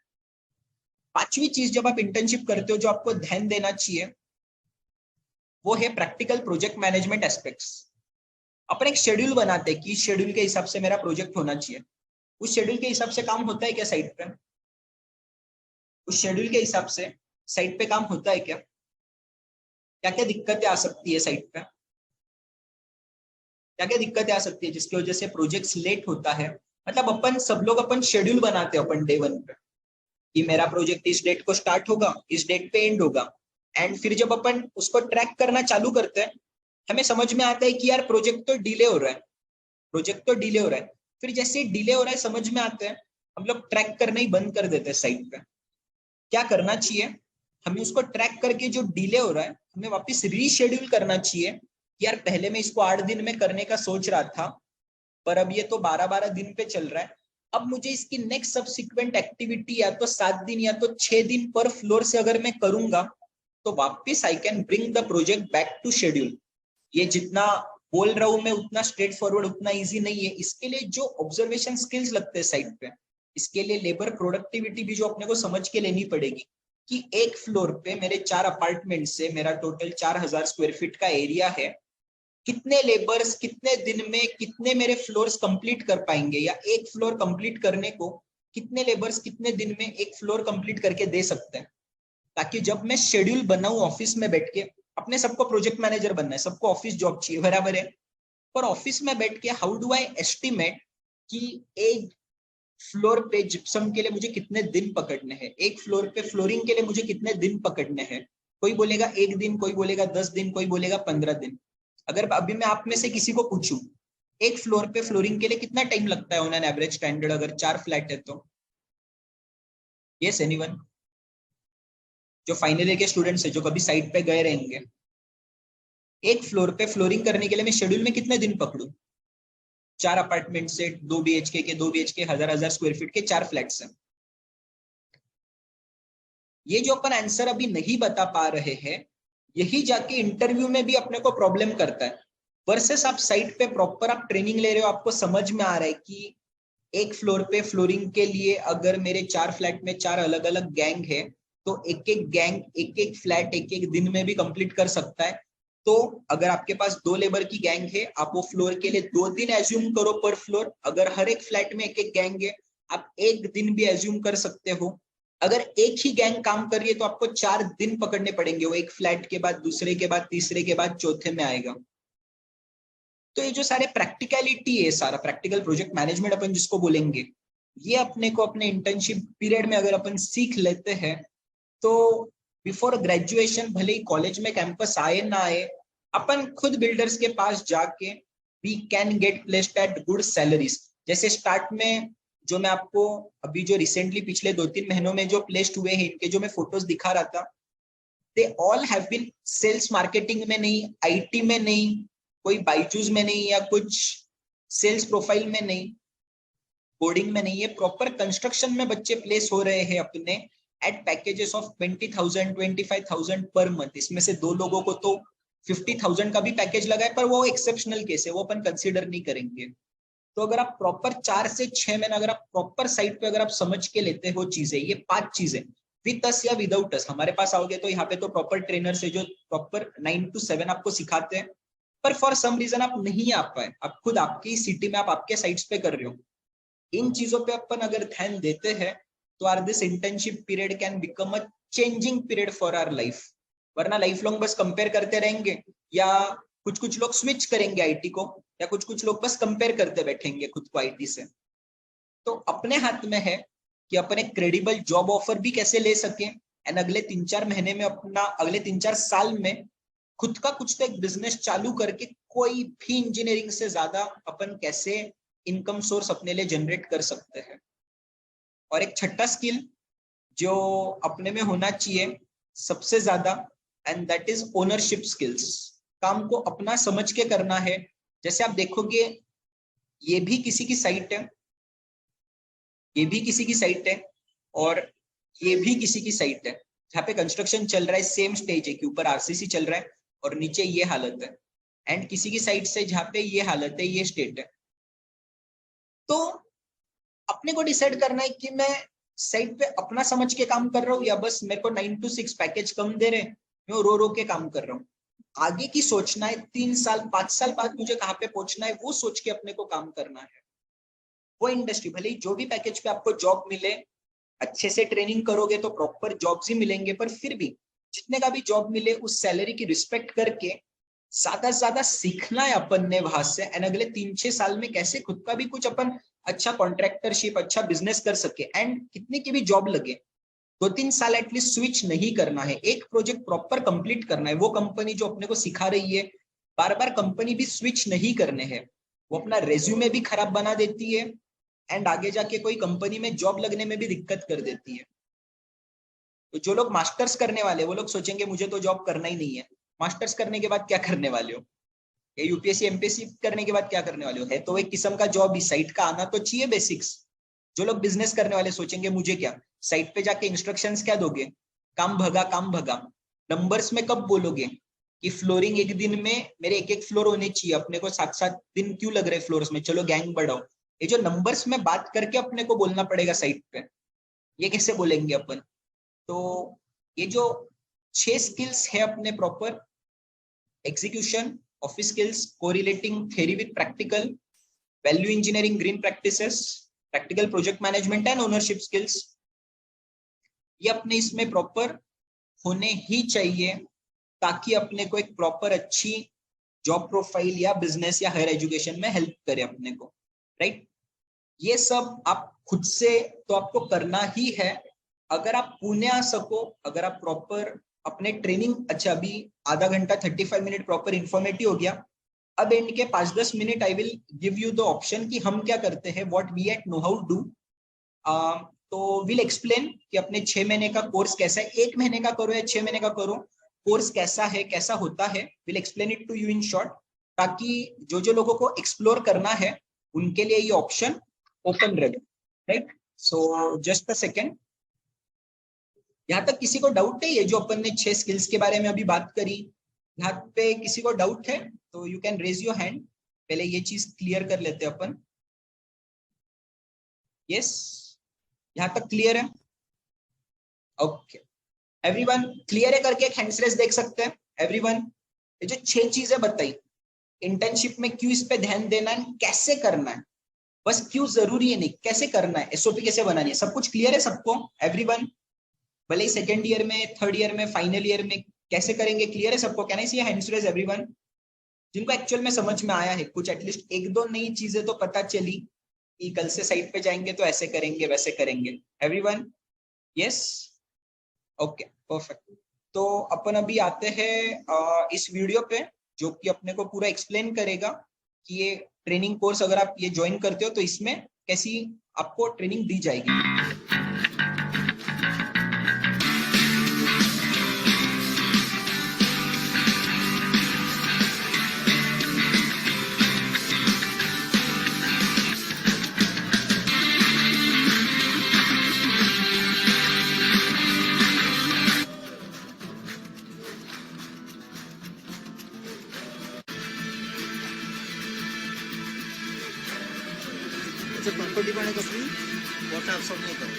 पांचवी चीज जब आप इंटर्नशिप करते हो जो आपको ध्यान देना चाहिए, वो है प्रैक्टिकल प्रोजेक्ट मैनेजमेंट एस्पेक्ट्स। अपन एक शेड्यूल बनाते हैं कि शेड्यूल के हिसाब से मेरा प्रोजेक्ट होना चाहिए। उस शेड्यूल के हिसाब से काम होता है क्या साइट पे? उस शेड्यूल के हिसाब से साइट पे काम होता है क्या? क्या क्या दिक्कतें आ सकती है साइट पे? क्या क्या दिक्कतें आ सकती है जिसकी वजह से प्रोजेक्ट लेट होता है? मतलब अपन सब लोग अपन शेड्यूल बनाते हैं अपन डे 1 पे कि मेरा प्रोजेक्ट इस डेट को स्टार्ट होगा, इस डेट पे एंड होगा। एंड फिर जब अपन उसको ट्रैक करना चालू करते हैं, हमें समझ में आता है कि यार प्रोजेक्ट तो डिले हो रहा है, प्रोजेक्ट तो डिले हो रहा है। फिर जैसे डिले हो रहा है समझ में आता है, हम लोग ट्रैक करना ही बंद कर देते हैं साइट पे। क्या करना चाहिए? हमें उसको ट्रैक करके जो डिले हो रहा है हमें वापस रीशेड्यूल करना चाहिए कि यार पहले मैं इसको 8 दिन में करने का सोच रहा था, पर अब ये तो 12-12 दिन पे चल रहा है। अब मुझे इसकी नेक्स्ट सब्सिक्वेंट एक्टिविटी या तो 7 दिन या तो 6 दिन पर फ्लोर से अगर मैं करूंगा, तो वापस I can bring the project back to schedule. ये जितना बोल रहा हूं मैं उतना स्ट्रेट फॉरवर्ड, उतना इजी नहीं है। इसके लिए जो ऑब्जर्वेशन स्किल्स लगते हैं साइट पे, इसके लिए लेबर प्रोडक्टिविटी भी जो अपने को समझ के लेनी पड़ेगी कि एक फ्लोर पे मेरे 4 अपार्टमेंट से मेरा टोटल 4000 स्क्वायर फीट का एरिया है, कितने लेबर्स कितने दिन में कितने मेरे फ्लोर्स कंप्लीट कर पाएंगे, या एक फ्लोर कंप्लीट करने को कितने लेबर्स कितने दिन में एक फ्लोर कंप्लीट करके दे सकते हैं। ताकि जब मैं शेड्यूल बनाऊं ऑफिस में बैठ के, अपने सबको प्रोजेक्ट मैनेजर बनना है, सबको ऑफिस जॉब चाहिए, बराबर है, पर ऑफिस में बैठ के हाउ डू आई एस्टिमेट कि एक फ्लोर पे जिप्सम के लिए मुझे कितने दिन पकड़ने हैं, एक फ्लोर पे फ्लोरिंग के लिए मुझे कितने दिन पकड़ने हैं। कोई बोलेगा 1 दिन, कोई बोलेगा 10 दिन, कोई बोलेगा 15 दिन। अगर अभी मैं आप में से किसी को पूछूं एक फ्लोर पे फ्लोरिंग के लिए कितना टाइम लगता है ऑन एन एवरेज स्टैंडर्ड, अगर 4 फ्लैट है तो? Yes anyone? जो फाइनल ईयर के स्टूडेंट्स है जो कभी साइट पे गए रहेंगे, एक फ्लोर पे फ्लोरिंग करने के लिए मैं शेड्यूल में कितने दिन पकड़ू? 4 अपार्टमेंट से 2 BHK के 2 BHK 1000 स्क्वायर फीट के 4 फ्लैट्स हैं। ये जो अपन आंसर अभी नहीं बता पा रहे हैं, यही जाके इंटरव्यू में भी अपने को प्रॉब्लम करता है। वर्सेस आप साइट पे प्रॉपर आप ट्रेनिंग ले रहे हो, आपको समझ में आ रहा है कि एक फ्लोर पे फ्लोरिंग के लिए अगर मेरे 4 फ्लैट में 4 अलग अलग गैंग है, तो एक एक गैंग एक एक फ्लैट एक एक दिन में भी कंप्लीट कर सकता है। तो अगर आपके पास 2 लेबर की गैंग है, आप वो फ्लोर के लिए 2 दिन एज्यूम करो पर फ्लोर। अगर हर एक फ्लैट में एक एक गैंग है, आप 1 दिन भी एज्यूम कर सकते हो। अगर एक ही गैंग काम कर रही है तो आपको 4 दिन पकड़ने पड़ेंगे, वो एक फ्लैट के बाद दूसरे के बाद तीसरे के बाद चौथे में आएगा। तो ये जो सारे प्रैक्टिकलिटी है, सारा प्रैक्टिकल प्रोजेक्ट मैनेजमेंट अपन जिसको बोलेंगे, ये अपने को अपने इंटर्नशिप पीरियड में अगर अपन सीख लेते हैं तो बिफोर ग्रेजुएशन, भले ही कॉलेज में कैंपस आए ना आए, अपन खुद बिल्डर्स के पास जाके we can get placed at good salaries. जैसे स्टार्ट में जो मैं आपको अभी जो रिसेंटली पिछले 2-3 महीनों में जो प्लेस्ड हुए हैं, इनके जो मैं फोटोज दिखा रहा था, they all have been sales marketing में नहीं, आईटी में नहीं, कोई बाइजूस में नहीं, या कुछ सेल्स प्रोफाइल में नहीं, कोडिंग में नहीं है, प्रॉपर कंस्ट्रक्शन में बच्चे प्लेस हो रहे हैं अपने eight packages of 20,000 25,000 per month. इसमें से 2 लोगों को तो 50,000 का भी पैकेज लगा है, पर वो एक्सेप्शनल केस है, वो अपन कंसीडर नहीं करेंगे। तो अगर आप प्रॉपर 4 से 6 महीने अगर आप प्रॉपर साइट पे अगर आप समझ के लेते हो चीजें, ये 5 चीजें विद अस या विदाउट अस, हमारे पास आओगे तो यहाँ पे तो प्रॉपर ट्रेनर से जो प्रॉपर 9 to 7 आपको सिखाते हैं, पर फॉर सम रीजन आप नहीं आ पाए, आप खुद आपकी सिटी में आप आपके साइट्स पे कर रहे हो, इन चीजों पे अपन अगर ध्यान देते हैं तो are this internship period can become a changing period for our life. वरना लाइफ लॉन्ग बस कंपेयर करते रहेंगे, या कुछ कुछ लोग स्विच करेंगे आईटी को, या कुछ कुछ लोग बस कंपेयर करते बैठेंगे खुद को आईटी से। तो अपने हाथ में है कि अपन एक क्रेडिबल जॉब ऑफर भी कैसे ले सके, एंड अगले 3-4 महीने में अपना, अगले 3-4 साल में खुद का कुछ तो एक बिजनेस चालू करके कोई भी इंजीनियरिंग से ज्यादा अपन कैसे इनकम सोर्स अपने लिए जनरेट कर सकते हैं। और एक छठा स्किल जो अपने में होना चाहिए सबसे ज्यादा, and that is ownership skills. काम को अपना समझ के करना है। जैसे आप देखोगे, ये भी किसी की साइट है, ये भी किसी की साइट है, और ये भी किसी की साइट है, जहाँ पे कंस्ट्रक्शन चल रहा है, सेम स्टेज है कि ऊपर आरसीसी चल रहा है और नीचे ये हालत है, एंड किसी की साइट से जहाँ पे ये हालत है, ये स्टेट है। तो अपने को डिसाइड करना है कि मैं साइट पे अपना समझ के काम कर रहा हूँ, या बस मेरे को 9 to 6 पैकेज कम दे रहे हैं, मैं रो रो के काम कर रहा हूँ। आगे की सोचना है, 3 साल 5 साल बाद मुझे कहाँ पे पहुंचना है, वो सोच के अपने को काम करना है। वो इंडस्ट्री, भले ही जो भी पैकेज पे आपको जॉब मिले, अच्छे से ट्रेनिंग करोगे तो प्रॉपर जॉब्स ही मिलेंगे, पर फिर भी जितने का भी जॉब मिले उस सैलरी की रिस्पेक्ट करके ज्यादा से ज्यादा सीखना है अपन ने वहां से, एंड अगले 3-6 साल में कैसे खुद का भी कुछ अपन अच्छा कॉन्ट्रैक्टरशिप, अच्छा बिजनेस कर सके, एंड कितने की भी जॉब लगे 2-3 साल एटलीस्ट स्विच नहीं करना है, एक प्रोजेक्ट प्रॉपर कंप्लीट करना है। वो कंपनी जो अपने को सिखा रही है, बार बार कंपनी भी स्विच नहीं करने हैं, वो अपना रेज्यूमे भी खराब बना देती है, एंड आगे जाके कोई कंपनी में जॉब लगने में भी दिक्कत कर देती है। तो जो लोग मास्टर्स करने वाले, वो लोग सोचेंगे मुझे तो जॉब करना ही नहीं है। मास्टर्स करने के बाद क्या करने वाले हो, या यूपीएससी एमपीएससी करने के बाद क्या करने वाले हो, है तो एक किस्म का जॉब ही, साइट का आना तो चाहिए बेसिक्स। जो लोग बिजनेस करने वाले सोचेंगे मुझे क्या, साइट पे जाके इंस्ट्रक्शंस क्या दोगे, काम भगा काम भगा। नंबर्स में कब बोलोगे कि फ्लोरिंग एक दिन में मेरे एक फ्लोर होने चाहिए, अपने को 7-7 दिन क्यों लग रहे फ्लोर्स में, चलो गैंग बढ़ाओ। ये जो नंबर्स में बात करके अपने को बोलना पड़ेगा साइट पे, ये कैसे बोलेंगे अपन। तो ये जो 6 स्किल्स है अपने, proper execution, office skills, correlating theory with practical, value engineering, green practices, practical project management and ownership skills, ये अपने इसमें प्रॉपर होने ही चाहिए, ताकि अपने को एक प्रॉपर अच्छी जॉब प्रोफाइल या बिजनेस या हायर एजुकेशन में हेल्प करे अपने को, राइट। ये सब आप खुद से तो आपको करना ही है। अगर आप पुणे आ सको, अगर आप प्रॉपर अपने ट्रेनिंग, अच्छा अभी आधा घंटा 35 मिनट प्रॉपर इंफॉर्मेटिव हो गया, अब एंड के 5-10 minute I will give you the option कि हम क्या करते हैं, what we at know how do. तो विल एक्सप्लेन कि अपने 6 महीने का कोर्स कैसा है, 1 महीने का करो या 6 महीने का करो, कोर्स कैसा है, कैसा होता है, will explain it to you in short, ताकि जो जो लोगों को एक्सप्लोर करना है उनके लिए ये ऑप्शन ओपन रहे, right. So just a second, यहाँ तक किसी को डाउट है, ये जो अपन ने 6 स्किल्स के बारे में अभी बात करी, यहाँ पे किसी को डाउट है तो you can raise your hand. पहले ये चीज क्लियर कर लेते हैं अपन। यस, यहाँ तक क्लियर है? ओके, एवरीवन क्लियर है करके एक हैंड्स रेज देख सकते हैं एवरीवन? ये जो 6 चीजें बताई इंटर्नशिप में, क्यों इस पे ध्यान देना है, कैसे करना है, बस क्यों जरूरी है नहीं, कैसे करना है, एसओपी कैसे बनानी है, सब कुछ क्लियर है सबको? एवरीवन, भले ही सेकेंड ईयर में, थर्ड ईयर में, फाइनल ईयर में, कैसे करेंगे, क्लियर है सबको? Can I see hands raise everyone? जिनको एक्चुअल में समझ में आया है, कुछ एटलीस्ट एक दो नई चीजें तो पता चली कि कल से साइट पे जाएंगे तो ऐसे करेंगे वैसे करेंगे। एवरीवन? Yes, okay, perfect. तो अपन अभी आते हैं इस वीडियो पे, जो कि अपने को पूरा एक्सप्लेन करेगा कि ये ट्रेनिंग कोर्स अगर आप ये ज्वाइन करते हो तो इसमें कैसी आपको ट्रेनिंग दी जाएगी। प्रॉपर्टी पाणी कसली मोठा अडचण नाही करत,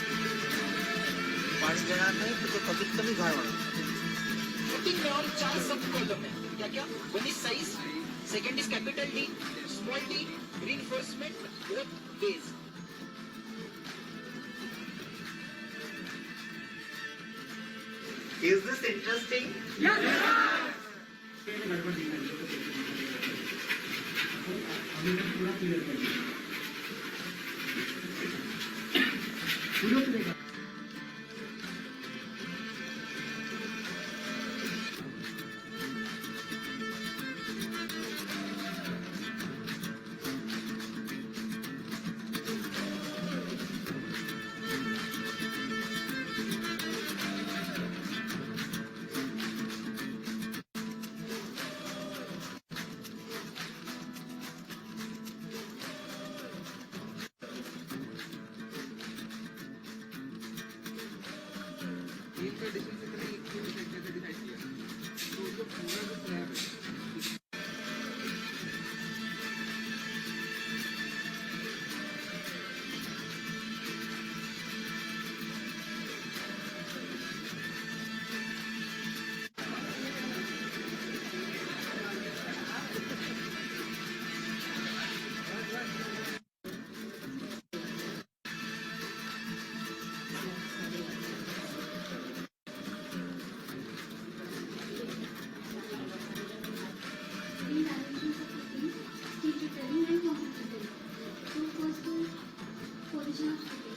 पाणी देणार नाही तर ते कमीत कमी घाण होणार। और 4 सब कॉलम है, क्या क्या? One is size, second is capital D, small D, reinforcement, growth base. Is this interesting?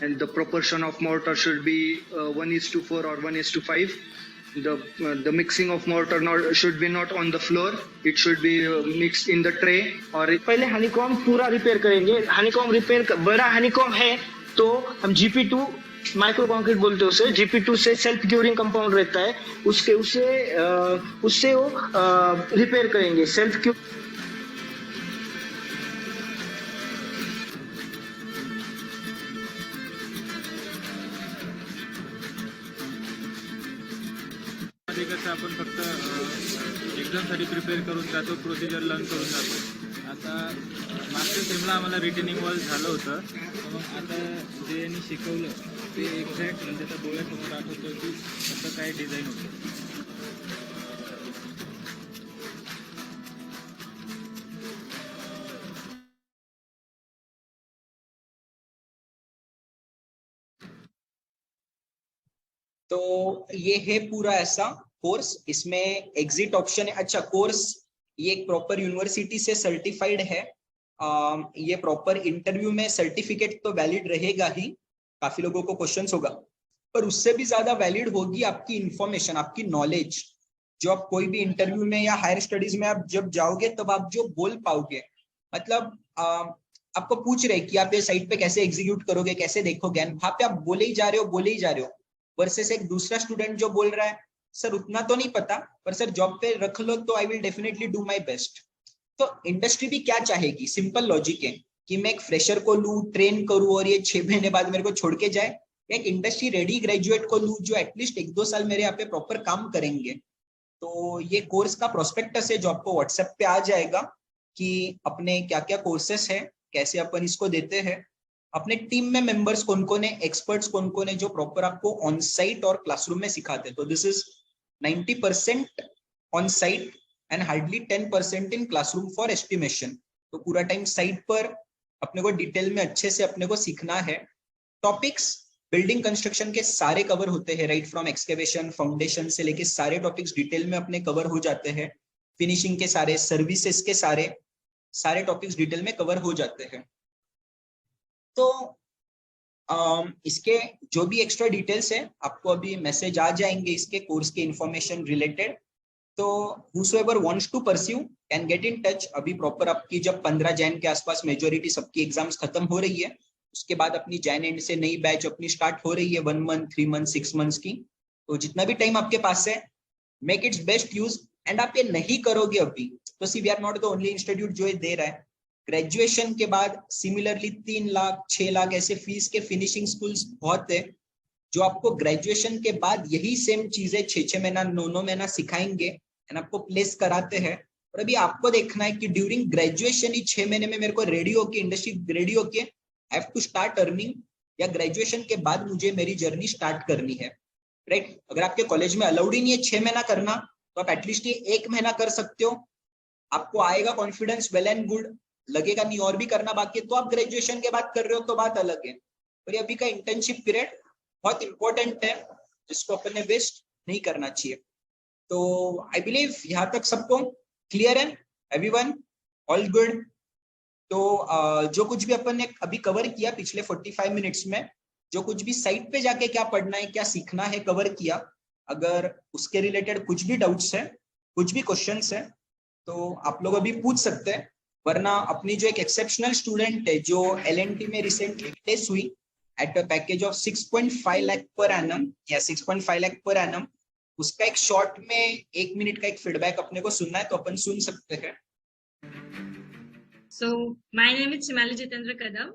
And the proportion of mortar should be 1:4 or 1:5. The mixing of mortar should be not on the floor. It should be mixed in the tray. और पहले हनीकॉम पूरा रिपेयर करेंगे। हनीकॉम रिपेयर बड़ा हनीकॉम है तो हम GP2 माइक्रो कंक्रीट बोलते हैं उसे। GP2 से सेल्फ क्यूरिंग कंपाउंड रहता है, उससे वो रिपेयर करेंगे सेल्फ क्यू। कसं आपण फक्त एक्झामसाठी प्रिपेअर करून जातो, प्रोसिजर लर्न करून जातो। आता मागच्या सेमला आम्हाला रिटेनिंग वॉल झालं होतं, मग आता जे यांनी शिकवलं ते एक्झॅक्ट म्हणजे आता डोळ्यासमोर आठवतं की कसं काय डिझाईन होतं। तो ये है पूरा ऐसा कोर्स, इसमें एग्जिट ऑप्शन है। अच्छा, कोर्स ये एक प्रॉपर यूनिवर्सिटी से सर्टिफाइड है। ये प्रॉपर इंटरव्यू में सर्टिफिकेट तो वैलिड रहेगा ही, काफी लोगों को क्वेश्चंस होगा, पर उससे भी ज्यादा वैलिड होगी आपकी इंफॉर्मेशन, आपकी नॉलेज, जो आप कोई भी इंटरव्यू में या हायर स्टडीज में आप जब जाओगे तब आप जो बोल पाओगे। मतलब आपको पूछ रहे कि आप ये साइट पे कैसे एग्जीक्यूट करोगे, कैसे देखोगे, वहां पे आप बोले ही जा रहे हो वर्सेस एक दूसरा स्टूडेंट जो बोल रहा है सर उतना तो नहीं पता, पर सर जॉब पे रख लो तो I will definitely do my best. तो इंडस्ट्री भी क्या चाहेगी? सिंपल लॉजिक है कि मैं एक फ्रेशर को लूं, ट्रेन करूं और ये 6 महीने बाद मेरे को छोड़ के जाए, एक इंडस्ट्री रेडी ग्रेजुएट को लूं जो एटलीस्ट 1-2 साल मेरे यहाँ पे प्रॉपर काम करेंगे। तो ये कोर्स का प्रोस्पेक्टस है जो आपको व्हाट्सएप पे आ जाएगा कि अपने क्या क्या कोर्सेस है, कैसे अपन इसको देते हैं, अपने टीम में मेंबर्स कौन कौन है, एक्सपर्ट्स कौन कौन है जो प्रॉपर आपको ऑन साइट और क्लासरूम में सिखाते हैं। तो this is 90% on site and hardly 10% in classroom for estimation. तो पूरा टाइम साइट पर अपने को डिटेल में अच्छे से अपने को सीखना है। टॉपिक्स बिल्डिंग कंस्ट्रक्शन के सारे कवर होते हैं, राइट फ्रॉम एक्सकेवेशन, फाउंडेशन से लेके सारे टॉपिक्स डिटेल में अपने कवर हो जाते हैं। फिनिशिंग के सारे, सर्विसेज के सारे टॉपिक्स डिटेल में कवर हो जाते हैं। तो इसके जो भी एक्स्ट्रा डिटेल्स है आपको अभी मैसेज आ जाएंगे इसके कोर्स के इंफॉर्मेशन रिलेटेड। तो whosoever wants to pursue can get in touch। अभी प्रॉपर आपकी जब 15 जैन के आसपास मेजोरिटी सबकी एग्जाम्स खत्म हो रही है, उसके बाद अपनी जैन एंड से नई बैच अपनी स्टार्ट हो रही है 1 मंथ, 3 मंथ, 6 मंथ्स की। तो जितना भी टाइम आपके पास है, make its best use. And आप ये नहीं करोगे अभी तो see we are not the only institute जो ये दे रहा है। ग्रेजुएशन के बाद सिमिलरली 3 लाख 6 लाख ऐसे फीस के फिनिशिंग स्कूल्स बहुत है जो आपको ग्रेजुएशन के बाद यही सेम चीजें 6 महीना 9 महीना सिखाएंगे एंड आपको प्लेस कराते हैं। और अभी आपको देखना है कि ड्यूरिंग ग्रेजुएशन ही 6 महीने में मेरे को रेडी होके इंडस्ट्री रेडी होके I have to start earning, या ग्रेजुएशन के बाद मुझे मेरी जर्नी स्टार्ट करनी है, राइट। अगर आपके कॉलेज में अलाउड ही नहीं है 6 महीना करना, तो आप एटलीस्ट ये 1 महीना कर सकते हो। आपको आएगा कॉन्फिडेंस, वेल एंड गुड। लगेगा नहीं और भी करना बाकी है तो आप ग्रेजुएशन के बाद कर रहे हो तो बात अलग है। पर अभी का इंटर्नशिप पीरियड बहुत इंपॉर्टेंट है जिसको अपन ने वेस्ट नहीं करना चाहिए। तो आई बिलीव यहाँ तक सबको क्लियर है, एवरीवन ऑल गुड। तो जो कुछ भी अपन ने अभी कवर किया पिछले 45 मिनट्स में, जो कुछ भी साइट पे जाके क्या पढ़ना है, क्या सीखना है, कवर किया। अगर उसके रिलेटेड कुछ भी डाउट्स है, कुछ भी क्वेश्चंस है, तो आप लोग अभी पूछ सकते हैं। वरना अपनी जो एक एक्सेप्शनल स्टूडेंट है जो LNT में रिसेंटली प्लेस हुई at a package of 6.5 lakh per annum या 6.5 लाख पर एनम, उसका एक शॉर्ट में 1 मिनट का एक फीडबैक अपने को सुनना है तो अपन सुन सकते हैं। So my name is Simali Jitendra Kadam।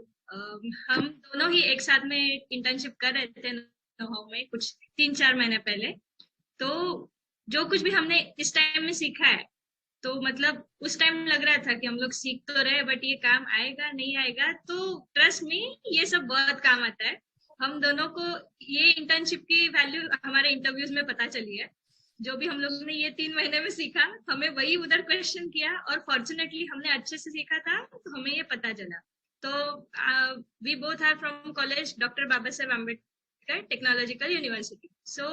हम दोनों ही एक साथ में इंटर्नशिप कर रहे थे नोहाउ में कुछ 3-4 महीने पहले। तो जो कुछ भी हमने इस टाइम में सीखा है, तो मतलब उस टाइम लग रहा था कि हम लोग सीख तो रहे बट ये काम आएगा नहीं आएगा। तो ट्रस्ट मी, ये सब बहुत काम आता है। हम दोनों को ये इंटर्नशिप की वैल्यू हमारे इंटरव्यूज में पता चली है। जो भी हम लोग ने ये 3 महीने में सीखा, हमें वही उधर क्वेश्चन किया और फॉर्चुनेटली हमने अच्छे से सीखा था तो हमें ये पता चला। तो we both are from college doctor Baba Saheb Ambedkar technological university. So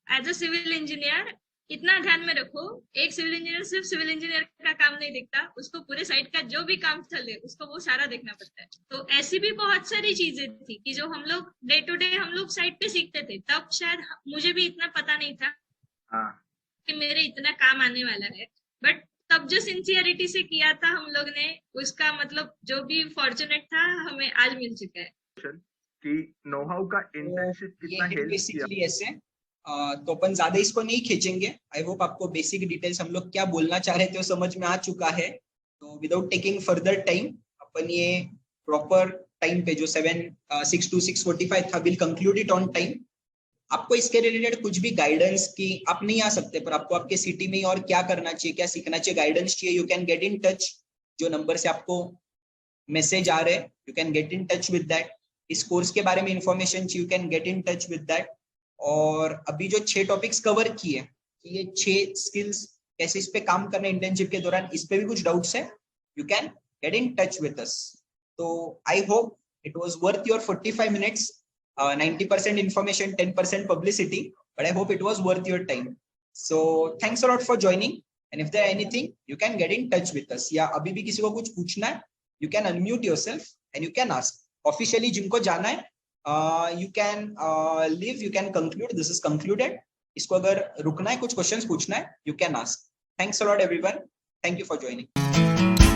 as a civil engineer इतना ध्यान में रखो, एक सिविल इंजीनियर सिर्फ सिविल इंजीनियर का काम नहीं देखता, उसको पूरे साइट का जो भी काम चले उसको वो सारा देखना पड़ता है। तो ऐसी भी बहुत सारी चीजें थी कि जो हम लोग डे टू डे हम लोग साइट पे सीखते थे। तब शायद मुझे भी इतना पता नहीं था कि मेरे इतना काम आने वाला है, बट तब जो सिंसियरिटी से किया था हम लोग ने, उसका मतलब जो भी फॉर्चुनेट था हमें आज मिल चुका है। कि नोहाउ का इंटर्नशिप कितना हेल्प बेसिकली ऐसे तो अपन ज्यादा इसको नहीं खींचेंगे। आई होप आपको बेसिक डिटेल्स हम लोग क्या बोलना चाह रहे थे वो समझ में आ चुका है। तो विदाउट टेकिंग फर्दर टाइम अपन ये प्रॉपर टाइम पे जो 6 to 6:45 था, will conclude it on time. आपको इसके रिलेटेड कुछ भी गाइडेंस की आप नहीं आ सकते, पर आपको आपके सिटी में और क्या करना चाहिए, क्या सीखना चाहिए, गाइडेंस चाहिए, you can get in touch. जो नंबर से आपको मैसेज आ रहे हैं you can get in touch with that. इस कोर्स के बारे में इंफॉर्मेशन चाहिए, you can get in touch with that. और अभी जो 6 टॉपिक्स कवर किए कि ये 6 स्किल्स कैसे इस पे काम करना इंटर्नशिप के दौरान, इस पे भी कुछ डाउट्स है, you can get in touch with us. तो I hope it was worth your 45 minutes. 90% information, 10% publicity, but I hope it was worth your time. So thanks a lot for joining, and if there are anything you can get in touch with us। या अभी भी किसी को कुछ पूछना है, you can unmute yourself and you can ask। Officially जिनको जाना है you can leave, you can conclude, this is concluded। इसको अगर रुकना है, कुछ क्वेश्चंस पूछना है, you can ask। Thanks a lot everyone, thank you for joining।